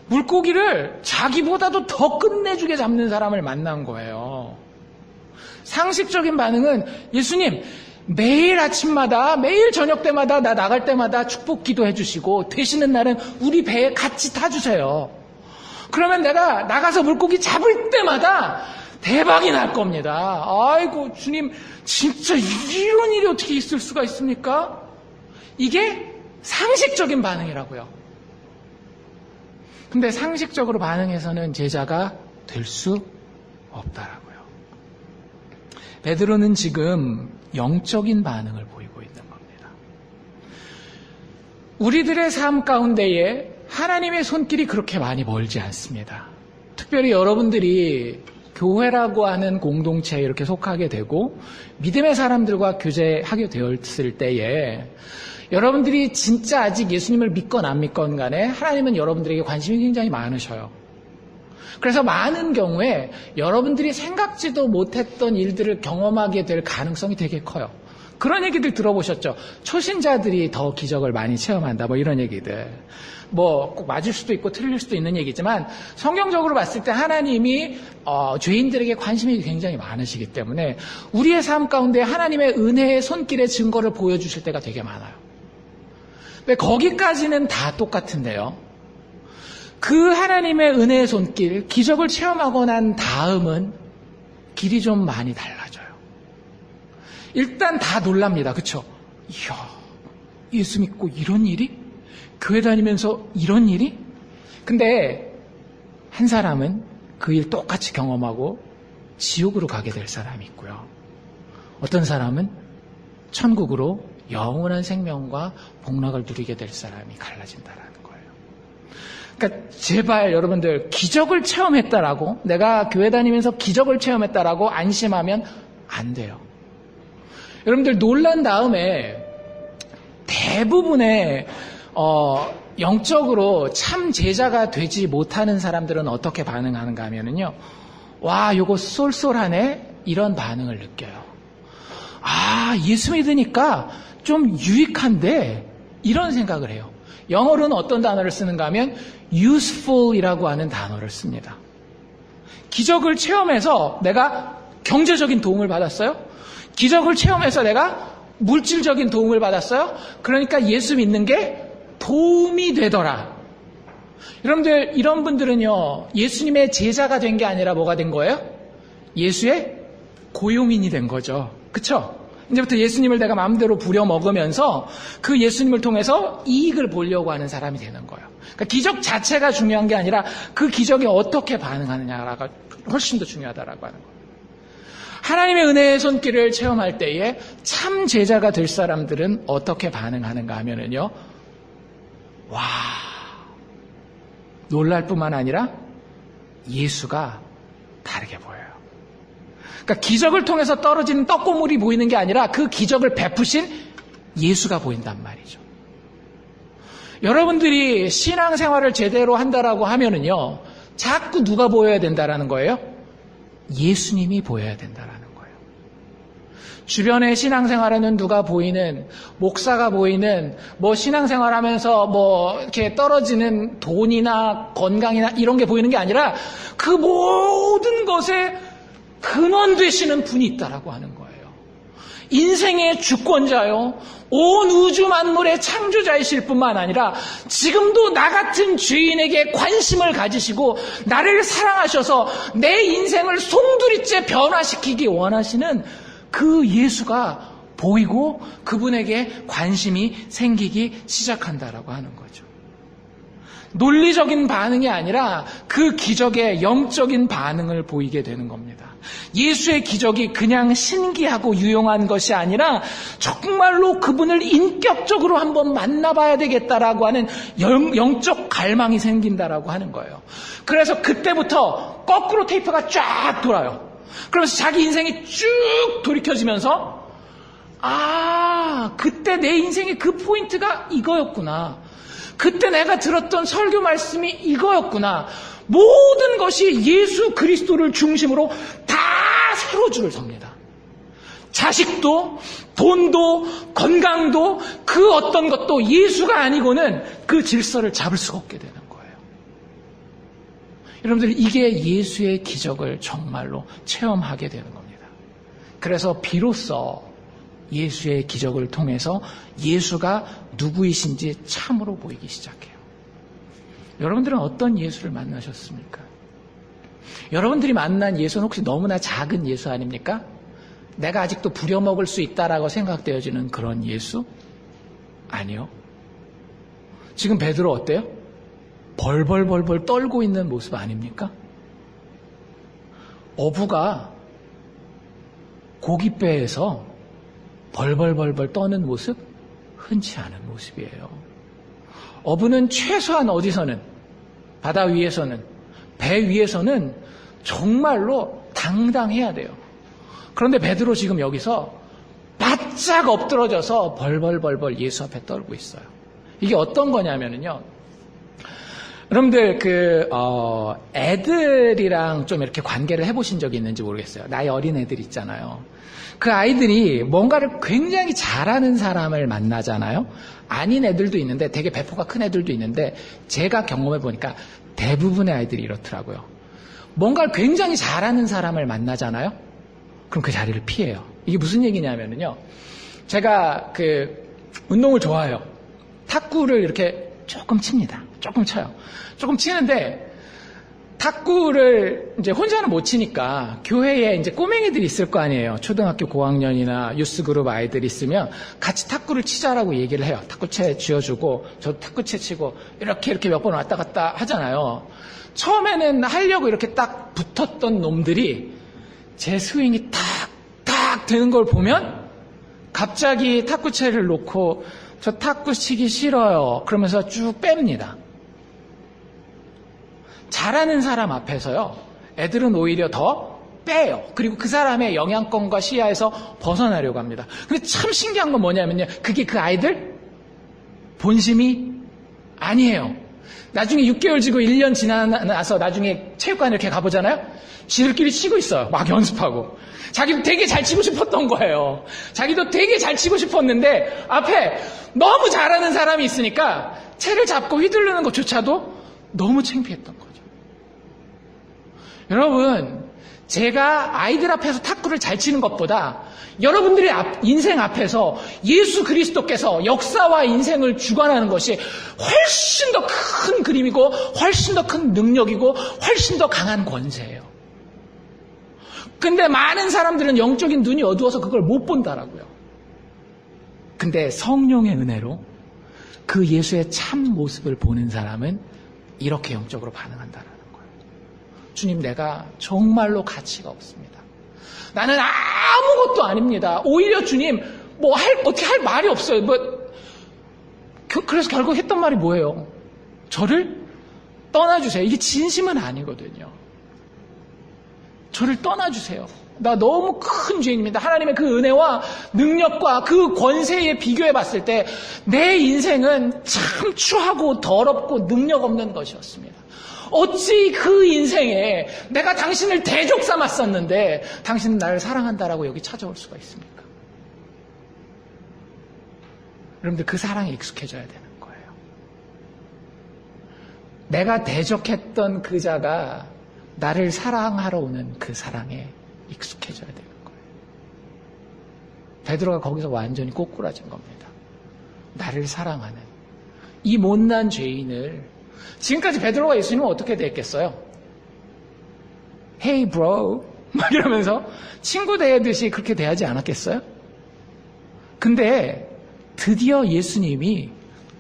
물고기를 자기보다도 더 끝내주게 잡는 사람을 만난 거예요. 상식적인 반응은, 예수님 매일 아침마다, 매일 저녁 때마다, 나 나갈 때마다 축복 기도해 주시고 되시는 날은 우리 배에 같이 타주세요. 그러면 내가 나가서 물고기 잡을 때마다 대박이 날 겁니다. 아이고 주님, 진짜 이런 일이 어떻게 있을 수가 있습니까? 이게 상식적인 반응이라고요. 근데 상식적으로 반응해서는 제자가 될 수 없다라고요. 베드로는 지금 영적인 반응을 보이고 있는 겁니다. 우리들의 삶 가운데에 하나님의 손길이 그렇게 많이 멀지 않습니다. 특별히 여러분들이 교회라고 하는 공동체에 이렇게 속하게 되고 믿음의 사람들과 교제하게 되었을 때에, 여러분들이 진짜 아직 예수님을 믿건 안 믿건 간에 하나님은 여러분들에게 관심이 굉장히 많으셔요. 그래서 많은 경우에 여러분들이 생각지도 못했던 일들을 경험하게 될 가능성이 되게 커요. 그런 얘기들 들어보셨죠? 초신자들이 더 기적을 많이 체험한다. 뭐 이런 얘기들. 뭐 꼭 맞을 수도 있고 틀릴 수도 있는 얘기지만 성경적으로 봤을 때 하나님이 죄인들에게 관심이 굉장히 많으시기 때문에 우리의 삶 가운데 하나님의 은혜의 손길의 증거를 보여주실 때가 되게 많아요. 근데 거기까지는 다 똑같은데요. 그 하나님의 은혜의 손길, 기적을 체험하고 난 다음은 길이 좀 많이 달라져요. 일단 다 놀랍니다. 그렇죠? 이야, 예수 믿고 이런 일이? 교회 다니면서 이런 일이? 근데 한 사람은 그 일 똑같이 경험하고 지옥으로 가게 될 사람이 있고요. 어떤 사람은 천국으로 영원한 생명과 복락을 누리게 될 사람이 갈라진다라는 거예요. 그러니까 제발 여러분들 기적을 체험했다라고, 내가 교회 다니면서 기적을 체험했다라고 안심하면 안 돼요. 여러분들 놀란 다음에 대부분의 영적으로 참 제자가 되지 못하는 사람들은 어떻게 반응하는가 하면은요, 와, 요거 쏠쏠하네, 이런 반응을 느껴요. 아, 예수 믿으니까 좀 유익한데, 이런 생각을 해요. 영어로는 어떤 단어를 쓰는가 하면 useful이라고 하는 단어를 씁니다. 기적을 체험해서 내가 경제적인 도움을 받았어요? 기적을 체험해서 내가 물질적인 도움을 받았어요? 그러니까 예수 믿는 게 도움이 되더라. 여러분들, 이런 분들은요, 예수님의 제자가 된 게 아니라 뭐가 된 거예요? 예수의 고용인이 된 거죠. 그쵸? 이제부터 예수님을 내가 마음대로 부려먹으면서 그 예수님을 통해서 이익을 보려고 하는 사람이 되는 거예요. 그러니까 기적 자체가 중요한 게 아니라 그 기적에 어떻게 반응하느냐가 훨씬 더 중요하다라고 하는 거예요. 하나님의 은혜의 손길을 체험할 때에 참 제자가 될 사람들은 어떻게 반응하는가 하면은요, 와, 놀랄 뿐만 아니라 예수가 다르게 보여요. 그러니까 기적을 통해서 떨어지는 떡고물이 보이는 게 아니라 그 기적을 베푸신 예수가 보인단 말이죠. 여러분들이 신앙생활을 제대로 한다라고 하면은요, 자꾸 누가 보여야 된다라는 거예요? 예수님이 보여야 된다라는 거예요. 주변의 신앙생활에는 누가 보이는, 목사가 보이는, 뭐 신앙생활하면서 뭐 이렇게 떨어지는 돈이나 건강이나 이런 게 보이는 게 아니라 그 모든 것에 근원 되시는 분이 있다라고 하는 거예요. 인생의 주권자요, 온 우주 만물의 창조자이실 뿐만 아니라 지금도 나 같은 죄인에게 관심을 가지시고 나를 사랑하셔서 내 인생을 송두리째 변화시키기 원하시는 그 예수가 보이고 그분에게 관심이 생기기 시작한다라고 하는 거죠. 논리적인 반응이 아니라 그 기적의 영적인 반응을 보이게 되는 겁니다. 예수의 기적이 그냥 신기하고 유용한 것이 아니라 정말로 그분을 인격적으로 한번 만나봐야 되겠다라고 하는 영적 갈망이 생긴다라고 하는 거예요. 그래서 그때부터 거꾸로 테이프가 쫙 돌아요. 그러면서 자기 인생이 쭉 돌이켜지면서, 아, 그때 내 인생의 그 포인트가 이거였구나. 그때 내가 들었던 설교 말씀이 이거였구나. 모든 것이 예수 그리스도를 중심으로 다 세로줄을 섭니다. 자식도, 돈도, 건강도, 그 어떤 것도 예수가 아니고는 그 질서를 잡을 수가 없게 되는 거예요. 여러분들, 이게 예수의 기적을 정말로 체험하게 되는 겁니다. 그래서 비로소 예수의 기적을 통해서 예수가 누구이신지 참으로 보이기 시작해요. 여러분들은 어떤 예수를 만나셨습니까? 여러분들이 만난 예수는 혹시 너무나 작은 예수 아닙니까? 내가 아직도 부려먹을 수 있다라고 생각되어지는 그런 예수? 아니요. 지금 베드로 어때요? 벌벌벌벌 떨고 있는 모습 아닙니까? 어부가 고깃배에서 벌벌벌벌 떠는 모습? 흔치 않은 모습이에요. 어부는 최소한 어디서는, 바다 위에서는, 배 위에서는 정말로 당당해야 돼요. 그런데 베드로 지금 여기서 바짝 엎드러져서 벌벌벌벌 예수 앞에 떨고 있어요. 이게 어떤 거냐면요, 여러분들 애들이랑 좀 이렇게 관계를 해보신 적이 있는지 모르겠어요. 나이 어린 애들 있잖아요. 그 아이들이 뭔가를 굉장히 잘하는 사람을 만나잖아요. 아닌 애들도 있는데 되게 배포가 큰 애들도 있는데 제가 경험해 보니까 대부분의 아이들이 이렇더라고요. 뭔가를 굉장히 잘하는 사람을 만나잖아요. 그럼 그 자리를 피해요. 이게 무슨 얘기냐면요. 제가 운동을 좋아해요. 탁구를 이렇게 조금 칩니다. 조금 쳐요. 조금 치는데 탁구를 이제 혼자는 못 치니까 교회에 이제 꼬맹이들이 있을 거 아니에요. 초등학교 고학년이나 유스그룹 아이들이 있으면 같이 탁구를 치자라고 얘기를 해요. 탁구채 쥐어주고 저도 탁구채 치고 이렇게 몇 번 왔다 갔다 하잖아요. 처음에는 하려고 이렇게 딱 붙었던 놈들이 제 스윙이 탁탁 되는 걸 보면 갑자기 탁구채를 놓고 저 탁구 치기 싫어요. 그러면서 쭉 뺍니다. 잘하는 사람 앞에서요, 애들은 오히려 더 빼요. 그리고 그 사람의 영향권과 시야에서 벗어나려고 합니다. 근데 참 신기한 건 뭐냐면요, 그게 그 아이들 본심이 아니에요. 나중에 6개월 지고 1년 지나서 나중에 체육관에 이렇게 가보잖아요. 지들끼리 치고 있어요. 막 연습하고. 자기도 되게 잘 치고 싶었던 거예요. 자기도 되게 잘 치고 싶었는데 앞에 너무 잘하는 사람이 있으니까 채를 잡고 휘두르는 것조차도 너무 창피했던 거죠. 여러분, 제가 아이들 앞에서 탁구를 잘 치는 것보다 여러분들의 인생 앞에서 예수 그리스도께서 역사와 인생을 주관하는 것이 훨씬 더 큰 그림이고 훨씬 더 큰 능력이고 훨씬 더 강한 권세예요. 근데 많은 사람들은 영적인 눈이 어두워서 그걸 못 본다라고요. 근데 성령의 은혜로 그 예수의 참 모습을 보는 사람은 이렇게 영적으로 반응한다라는 거예요. 주님, 내가 정말로 가치가 없습니다. 나는 아무것도 아닙니다. 오히려 주님, 어떻게 할 말이 없어요. 그래서 결국 했던 말이 뭐예요? 저를 떠나주세요. 이게 진심은 아니거든요. 저를 떠나주세요. 나 너무 큰 죄인입니다. 하나님의 그 은혜와 능력과 그 권세에 비교해 봤을 때 내 인생은 참 추하고 더럽고 능력 없는 것이었습니다. 어찌 그 인생에 내가 당신을 대적 삼았었는데 당신은 나를 사랑한다라고 여기 찾아올 수가 있습니까? 여러분들, 그 사랑에 익숙해져야 되는 거예요. 내가 대적했던 그 자가 나를 사랑하러 오는 그 사랑에 익숙해져야 되는 거예요. 베드로가 거기서 완전히 꼬꾸라진 겁니다. 나를 사랑하는 이 못난 죄인을, 지금까지 베드로가 예수님은 어떻게 대했겠어요? Hey bro 막 이러면서 친구 대하듯이 그렇게 대하지 않았겠어요? 근데 드디어 예수님이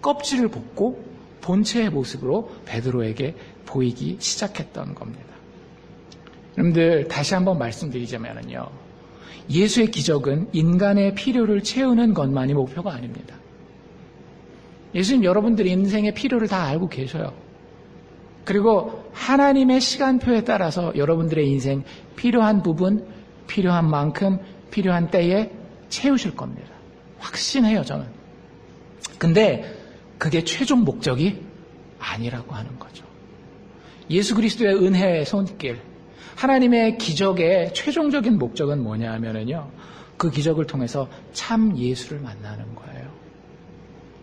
껍질을 벗고 본체의 모습으로 베드로에게 보이기 시작했던 겁니다. 여러분들, 다시 한번 말씀드리자면요, 예수의 기적은 인간의 필요를 채우는 것만이 목표가 아닙니다. 예수님, 여러분들의 인생의 필요를 다 알고 계셔요. 그리고 하나님의 시간표에 따라서 여러분들의 인생 필요한 부분, 필요한 만큼, 필요한 때에 채우실 겁니다. 확신해요, 저는. 근데 그게 최종 목적이 아니라고 하는 거죠. 예수 그리스도의 은혜의 손길, 하나님의 기적의 최종적인 목적은 뭐냐 하면요, 그 기적을 통해서 참 예수를 만나는 거예요.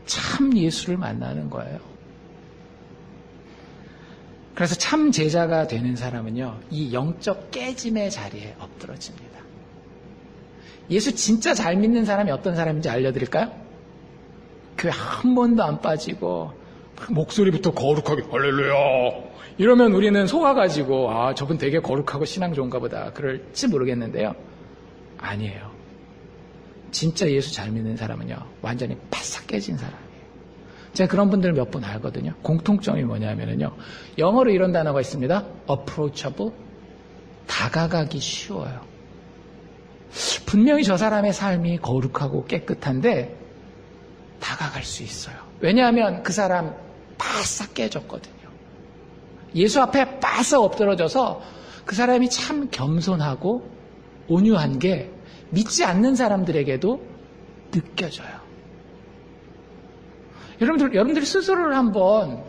참 예수를 만나는 거예요. 그래서 참 제자가 되는 사람은요, 이 영적 깨짐의 자리에 엎드러집니다. 예수 진짜 잘 믿는 사람이 어떤 사람인지 알려드릴까요? 교회 한 번도 안 빠지고 목소리부터 거룩하게 할렐루야 이러면 우리는 속아가지고 저분 되게 거룩하고 신앙 좋은가 보다 그럴지 모르겠는데요, 아니에요. 진짜 예수 잘 믿는 사람은요, 완전히 바싹 깨진 사람이에요. 제가 그런 분들 몇 분 알거든요. 공통점이 뭐냐면요, 영어로 이런 단어가 있습니다. approachable, 다가가기 쉬워요. 분명히 저 사람의 삶이 거룩하고 깨끗한데 다가갈 수 있어요. 왜냐하면 그 사람 바싹 깨졌거든요. 예수 앞에 바싹 엎드러져서 그 사람이 참 겸손하고 온유한 게 믿지 않는 사람들에게도 느껴져요. 여러분들이 스스로를 한번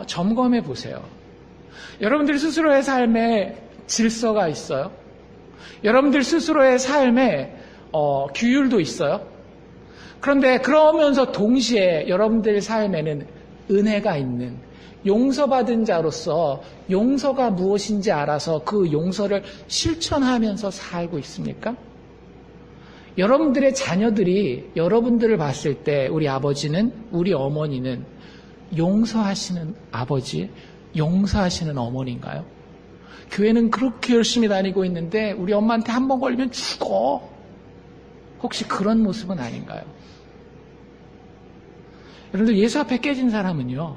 점검해 보세요. 여러분들 스스로의 삶에 질서가 있어요? 여러분들 스스로의 삶에 규율도 있어요? 그런데 그러면서 동시에 여러분들 삶에는 은혜가 있는, 용서받은 자로서 용서가 무엇인지 알아서 그 용서를 실천하면서 살고 있습니까? 여러분들의 자녀들이 여러분들을 봤을 때 우리 아버지는, 우리 어머니는 용서하시는 아버지, 용서하시는 어머니인가요? 교회는 그렇게 열심히 다니고 있는데 우리 엄마한테 한 번 걸리면 죽어. 혹시 그런 모습은 아닌가요? 여러분들, 예수 앞에 깨진 사람은요,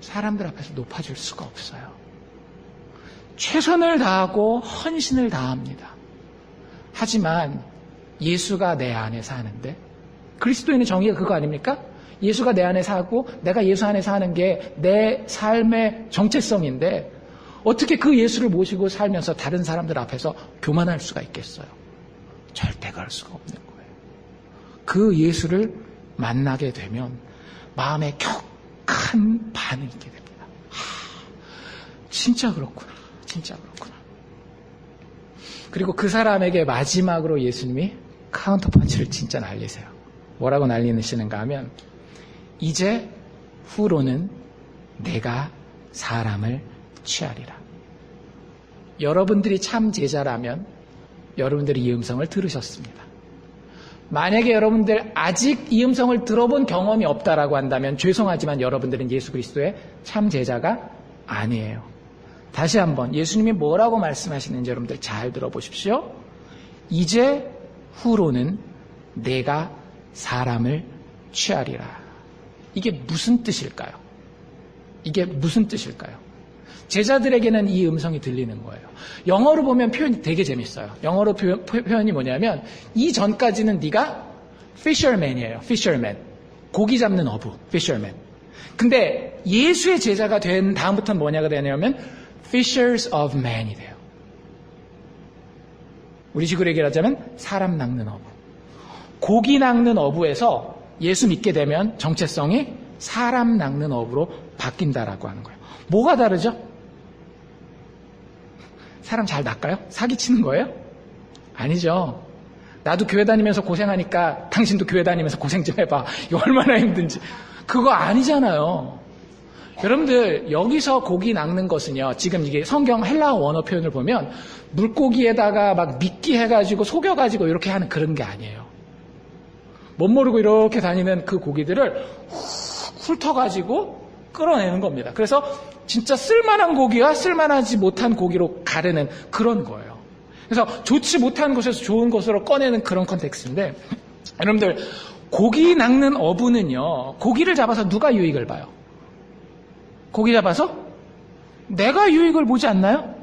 사람들 앞에서 높아질 수가 없어요. 최선을 다하고 헌신을 다합니다. 하지만 예수가 내 안에 사는데, 그리스도인의 정의가 그거 아닙니까? 예수가 내 안에 사고 내가 예수 안에 사는 게 내 삶의 정체성인데 어떻게 그 예수를 모시고 살면서 다른 사람들 앞에서 교만할 수가 있겠어요? 절대 그럴 수가 없는 거예요. 그 예수를 만나게 되면 마음에 격한 반응이 있게 됩니다. 진짜 그렇구나. 진짜 그렇구나. 그리고 그 사람에게 마지막으로 예수님이 카운터펀치를 진짜 날리세요. 뭐라고 날리시는가 하면, 이제 후로는 내가 사람을 취하리라. 여러분들이 참 제자라면 여러분들이 이 음성을 들으셨습니다. 만약에 여러분들 아직 이 음성을 들어본 경험이 없다라고 한다면 죄송하지만 여러분들은 예수 그리스도의 참 제자가 아니에요. 다시 한번 예수님이 뭐라고 말씀하시는지 여러분들 잘 들어보십시오. 이제 후로는 내가 사람을 취하리라. 이게 무슨 뜻일까요? 이게 무슨 뜻일까요? 제자들에게는 이 음성이 들리는 거예요. 영어로 보면 표현이 되게 재밌어요. 영어로 표현이 뭐냐면, 이전까지는 네가 fisherman이에요. fisherman. 고기 잡는 어부, fisherman. 근데 예수의 제자가 된 다음부터는 뭐냐가 되냐면 fishers of men이 돼요. 우리 식으로 얘기하자면 사람 낚는 어부. 고기 낚는 어부에서 예수 믿게 되면 정체성이 사람 낚는 어부로 바뀐다라고 하는 거예요. 뭐가 다르죠? 사람 잘 낚아요? 사기치는 거예요? 아니죠. 나도 교회 다니면서 고생하니까 당신도 교회 다니면서 고생 좀 해봐. 이거 얼마나 힘든지. 그거 아니잖아요. 여러분들, 여기서 고기 낚는 것은요, 지금 이게 성경 헬라어 원어 표현을 보면 물고기에다가 막 미끼 해가지고 속여가지고 이렇게 하는 그런 게 아니에요. 못 모르고 이렇게 다니는 그 고기들을 훑어가지고 끌어내는 겁니다. 그래서 진짜 쓸만한 고기와 쓸만하지 못한 고기로 가르는 그런 거예요. 그래서 좋지 못한 곳에서 좋은 곳으로 꺼내는 그런 컨텍스트인데, 여러분들, 고기 낚는 어부는요, 고기를 잡아서 누가 유익을 봐요? 고기 잡아서 내가 유익을 보지 않나요?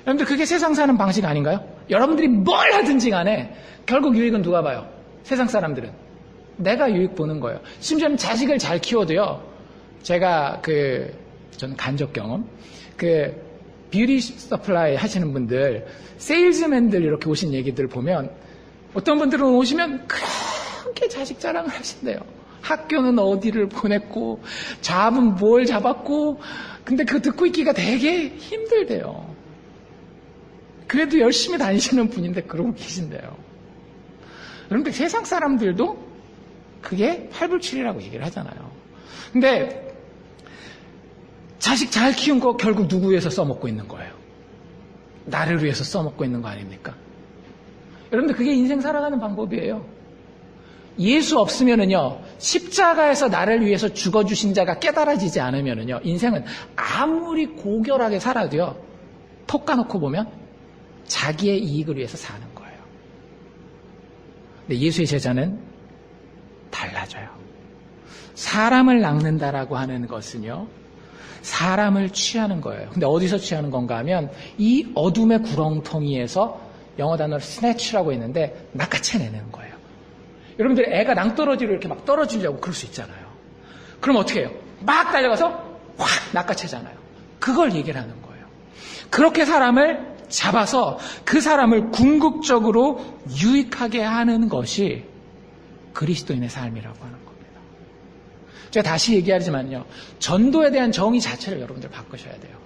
여러분들, 그게 세상 사는 방식 아닌가요? 여러분들이 뭘 하든지 간에 결국 유익은 누가 봐요? 세상 사람들은 내가 유익 보는 거예요. 심지어는 자식을 잘 키워도요, 제가 저는 간접 경험, 뷰티 서플라이 하시는 분들, 세일즈맨들 이렇게 오신 얘기들 보면 어떤 분들은 오시면 그렇게 자식 자랑을 하신대요. 학교는 어디를 보냈고 잡은 뭘 잡았고, 근데 그거 듣고 있기가 되게 힘들대요. 그래도 열심히 다니시는 분인데 그러고 계신대요. 그런데 세상 사람들도 그게 팔불출이라고 얘기를 하잖아요. 근데 자식 잘 키운 거 결국 누구 위해서 써먹고 있는 거예요? 나를 위해서 써먹고 있는 거 아닙니까? 여러분들, 그게 인생 살아가는 방법이에요. 예수 없으면은요, 십자가에서 나를 위해서 죽어주신 자가 깨달아지지 않으면은요, 인생은 아무리 고결하게 살아도요, 톡 까놓고 보면 자기의 이익을 위해서 사는 거예요. 근데 예수의 제자는 달라져요. 사람을 낚는다라고 하는 것은요, 사람을 취하는 거예요. 근데 어디서 취하는 건가 하면 이 어둠의 구렁텅이에서, 영어 단어로 snatch라고 했는데, 낚아채내는 거예요. 여러분들, 애가 낭떠러지로 이렇게 막 떨어지려고 그럴 수 있잖아요. 그럼 어떻게 해요? 막 달려가서 확 낚아채잖아요. 그걸 얘기를 하는 거예요. 그렇게 사람을 잡아서 그 사람을 궁극적으로 유익하게 하는 것이 그리스도인의 삶이라고 하는 겁니다. 제가 다시 얘기하지만요. 전도에 대한 정의 자체를 여러분들 바꾸셔야 돼요.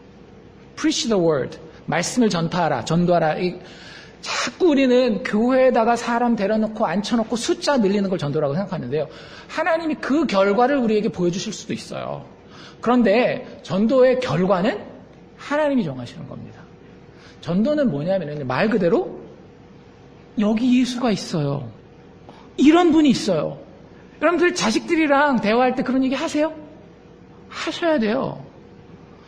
Preach the word. 말씀을 전파하라. 전도하라. 자꾸 우리는 교회에다가 사람 데려놓고 앉혀놓고 숫자 늘리는 걸 전도라고 생각하는데요. 하나님이 그 결과를 우리에게 보여주실 수도 있어요. 그런데 전도의 결과는 하나님이 정하시는 겁니다. 전도는 뭐냐면 말 그대로 여기 예수가 있어요. 이런 분이 있어요. 여러분들 자식들이랑 대화할 때 그런 얘기 하세요? 하셔야 돼요.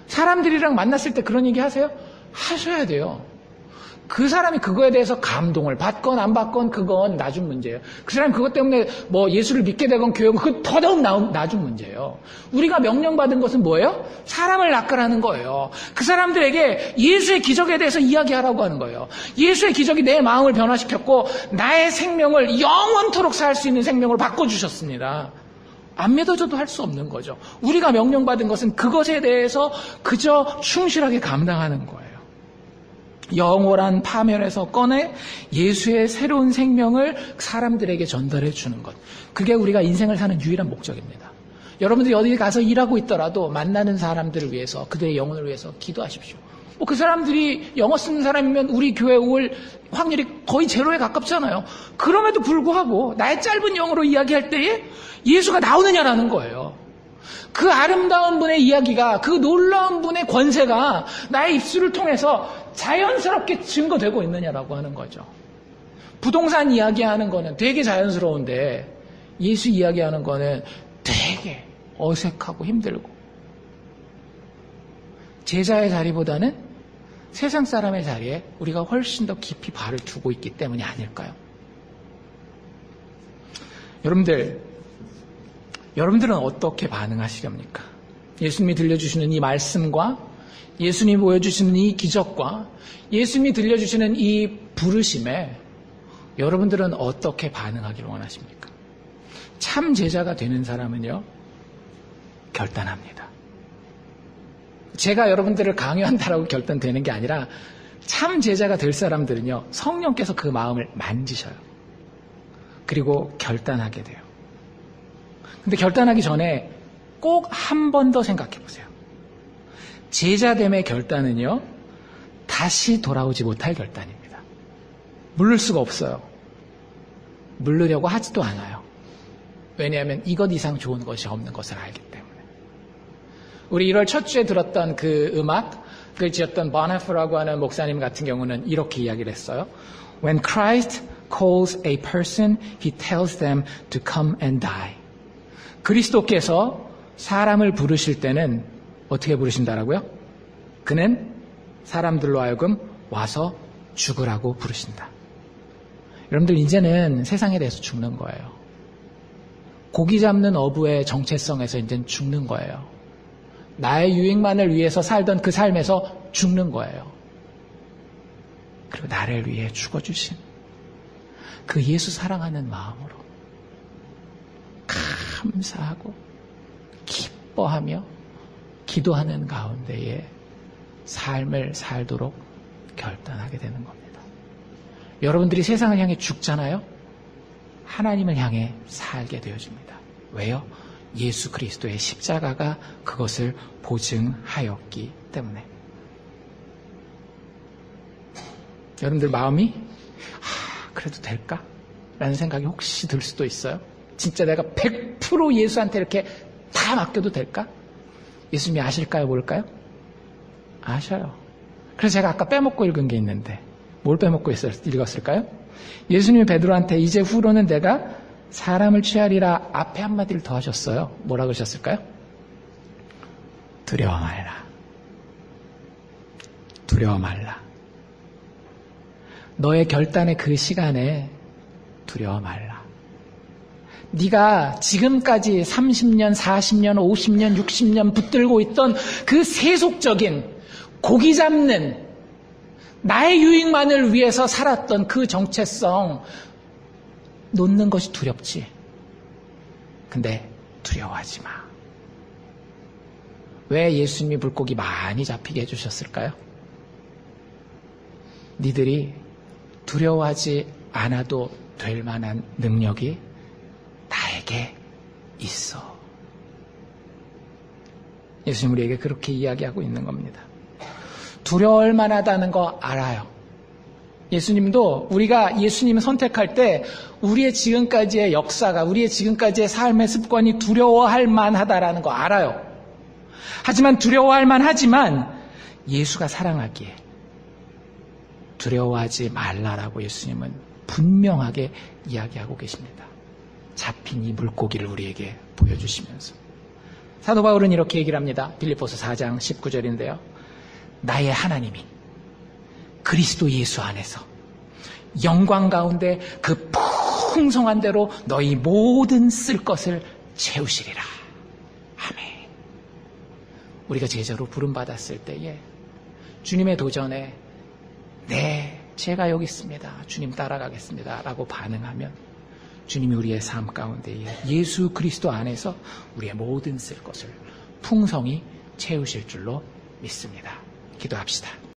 사람들이랑 만났을 때 그런 얘기 하세요? 하셔야 돼요. 그 사람이 그거에 대해서 감동을 받건 안 받건 그건 나중 문제예요. 그 사람이 그것 때문에 뭐 예수를 믿게 되건 교회 그건 더더욱 나중 문제예요. 우리가 명령받은 것은 뭐예요? 사람을 낚으라는 거예요. 그 사람들에게 예수의 기적에 대해서 이야기하라고 하는 거예요. 예수의 기적이 내 마음을 변화시켰고 나의 생명을 영원토록 살 수 있는 생명으로 바꿔주셨습니다. 안 믿어져도 할 수 없는 거죠. 우리가 명령받은 것은 그것에 대해서 그저 충실하게 감당하는 거예요. 영원한 파멸에서 꺼내 예수의 새로운 생명을 사람들에게 전달해 주는 것. 그게 우리가 인생을 사는 유일한 목적입니다. 여러분들이 어디 가서 일하고 있더라도 만나는 사람들을 위해서, 그들의 영혼을 위해서 기도하십시오. 그 사람들이 영어 쓰는 사람이면 우리 교회에 올 확률이 거의 제로에 가깝잖아요. 그럼에도 불구하고 나의 짧은 영어로 이야기할 때에 예수가 나오느냐라는 거예요. 그 아름다운 분의 이야기가, 그 놀라운 분의 권세가 나의 입술을 통해서 자연스럽게 증거되고 있느냐라고 하는 거죠. 부동산 이야기하는 거는 되게 자연스러운데 예수 이야기하는 거는 되게 어색하고 힘들고, 제자의 자리보다는 세상 사람의 자리에 우리가 훨씬 더 깊이 발을 두고 있기 때문이 아닐까요? 여러분들은 어떻게 반응하시렵니까? 예수님이 들려주시는 이 말씀과 예수님이 보여주시는 이 기적과 예수님이 들려주시는 이 부르심에 여러분들은 어떻게 반응하기를 원하십니까? 참 제자가 되는 사람은요, 결단합니다. 제가 여러분들을 강요한다라고 결단되는 게 아니라 참 제자가 될 사람들은요, 성령께서 그 마음을 만지셔요. 그리고 결단하게 돼요. 근데 결단하기 전에 꼭 한 번 더 생각해 보세요. 제자됨의 결단은요, 다시 돌아오지 못할 결단입니다. 물를 수가 없어요. 물르려고 하지도 않아요. 왜냐하면 이것 이상 좋은 것이 없는 것을 알기 때문에. 우리 1월 첫 주에 들었던 그 음악을 지었던 보네프라고 하는 목사님 같은 경우는 이렇게 이야기를 했어요. When Christ calls a person, he tells them to come and die. 그리스도께서 사람을 부르실 때는 어떻게 부르신다라고요? 그는 사람들로 하여금 와서 죽으라고 부르신다. 여러분들 이제는 세상에 대해서 죽는 거예요. 고기 잡는 어부의 정체성에서 이제는 죽는 거예요. 나의 유익만을 위해서 살던 그 삶에서 죽는 거예요. 그리고 나를 위해 죽어주신 그 예수 사랑하는 마음으로 감사하고 기뻐하며 기도하는 가운데에 삶을 살도록 결단하게 되는 겁니다. 여러분들이 세상을 향해 죽잖아요. 하나님을 향해 살게 되어집니다. 왜요? 예수 그리스도의 십자가가 그것을 보증하였기 때문에. 여러분들 마음이 그래도 될까? 라는 생각이 혹시 들 수도 있어요. 진짜 내가 100% 예수한테 이렇게 다 맡겨도 될까? 예수님이 아실까요? 모를까요? 아셔요. 그래서 제가 아까 빼먹고 읽은 게 있는데 뭘 빼먹고 읽었을까요? 예수님이 베드로한테 이제 후로는 내가 사람을 취하리라 앞에 한마디를 더 하셨어요. 뭐라 그러셨을까요? 두려워 말라. 두려워 말라. 너의 결단의 그 시간에 두려워 말라. 네가 지금까지 30년, 40년, 50년, 60년 붙들고 있던 그 세속적인 고기 잡는 나의 유익만을 위해서 살았던 그 정체성 놓는 것이 두렵지. 근데 두려워하지 마. 왜 예수님이 물고기 많이 잡히게 해주셨을까요? 니들이 두려워하지 않아도 될 만한 능력이 나에게 있어. 예수님 우리에게 그렇게 이야기하고 있는 겁니다. 두려울 만하다는 거 알아요. 예수님도 우리가 예수님을 선택할 때 우리의 지금까지의 역사가, 우리의 지금까지의 삶의 습관이 두려워할 만하다라는 거 알아요. 하지만 두려워할 만하지만 예수가 사랑하기에 두려워하지 말라라고 예수님은 분명하게 이야기하고 계십니다. 잡힌 이 물고기를 우리에게 보여주시면서. 사도 바울은 이렇게 얘기를 합니다. 빌립보서 4장 19절인데요. 나의 하나님이 그리스도 예수 안에서 영광 가운데 그 풍성한 대로 너희 모든 쓸 것을 채우시리라. 아멘. 우리가 제자로 부름받았을 때에 주님의 도전에 네, 제가 여기 있습니다. 주님 따라가겠습니다. 라고 반응하면 주님이 우리의 삶 가운데에 예수 그리스도 안에서 우리의 모든 쓸 것을 풍성히 채우실 줄로 믿습니다. 기도합시다.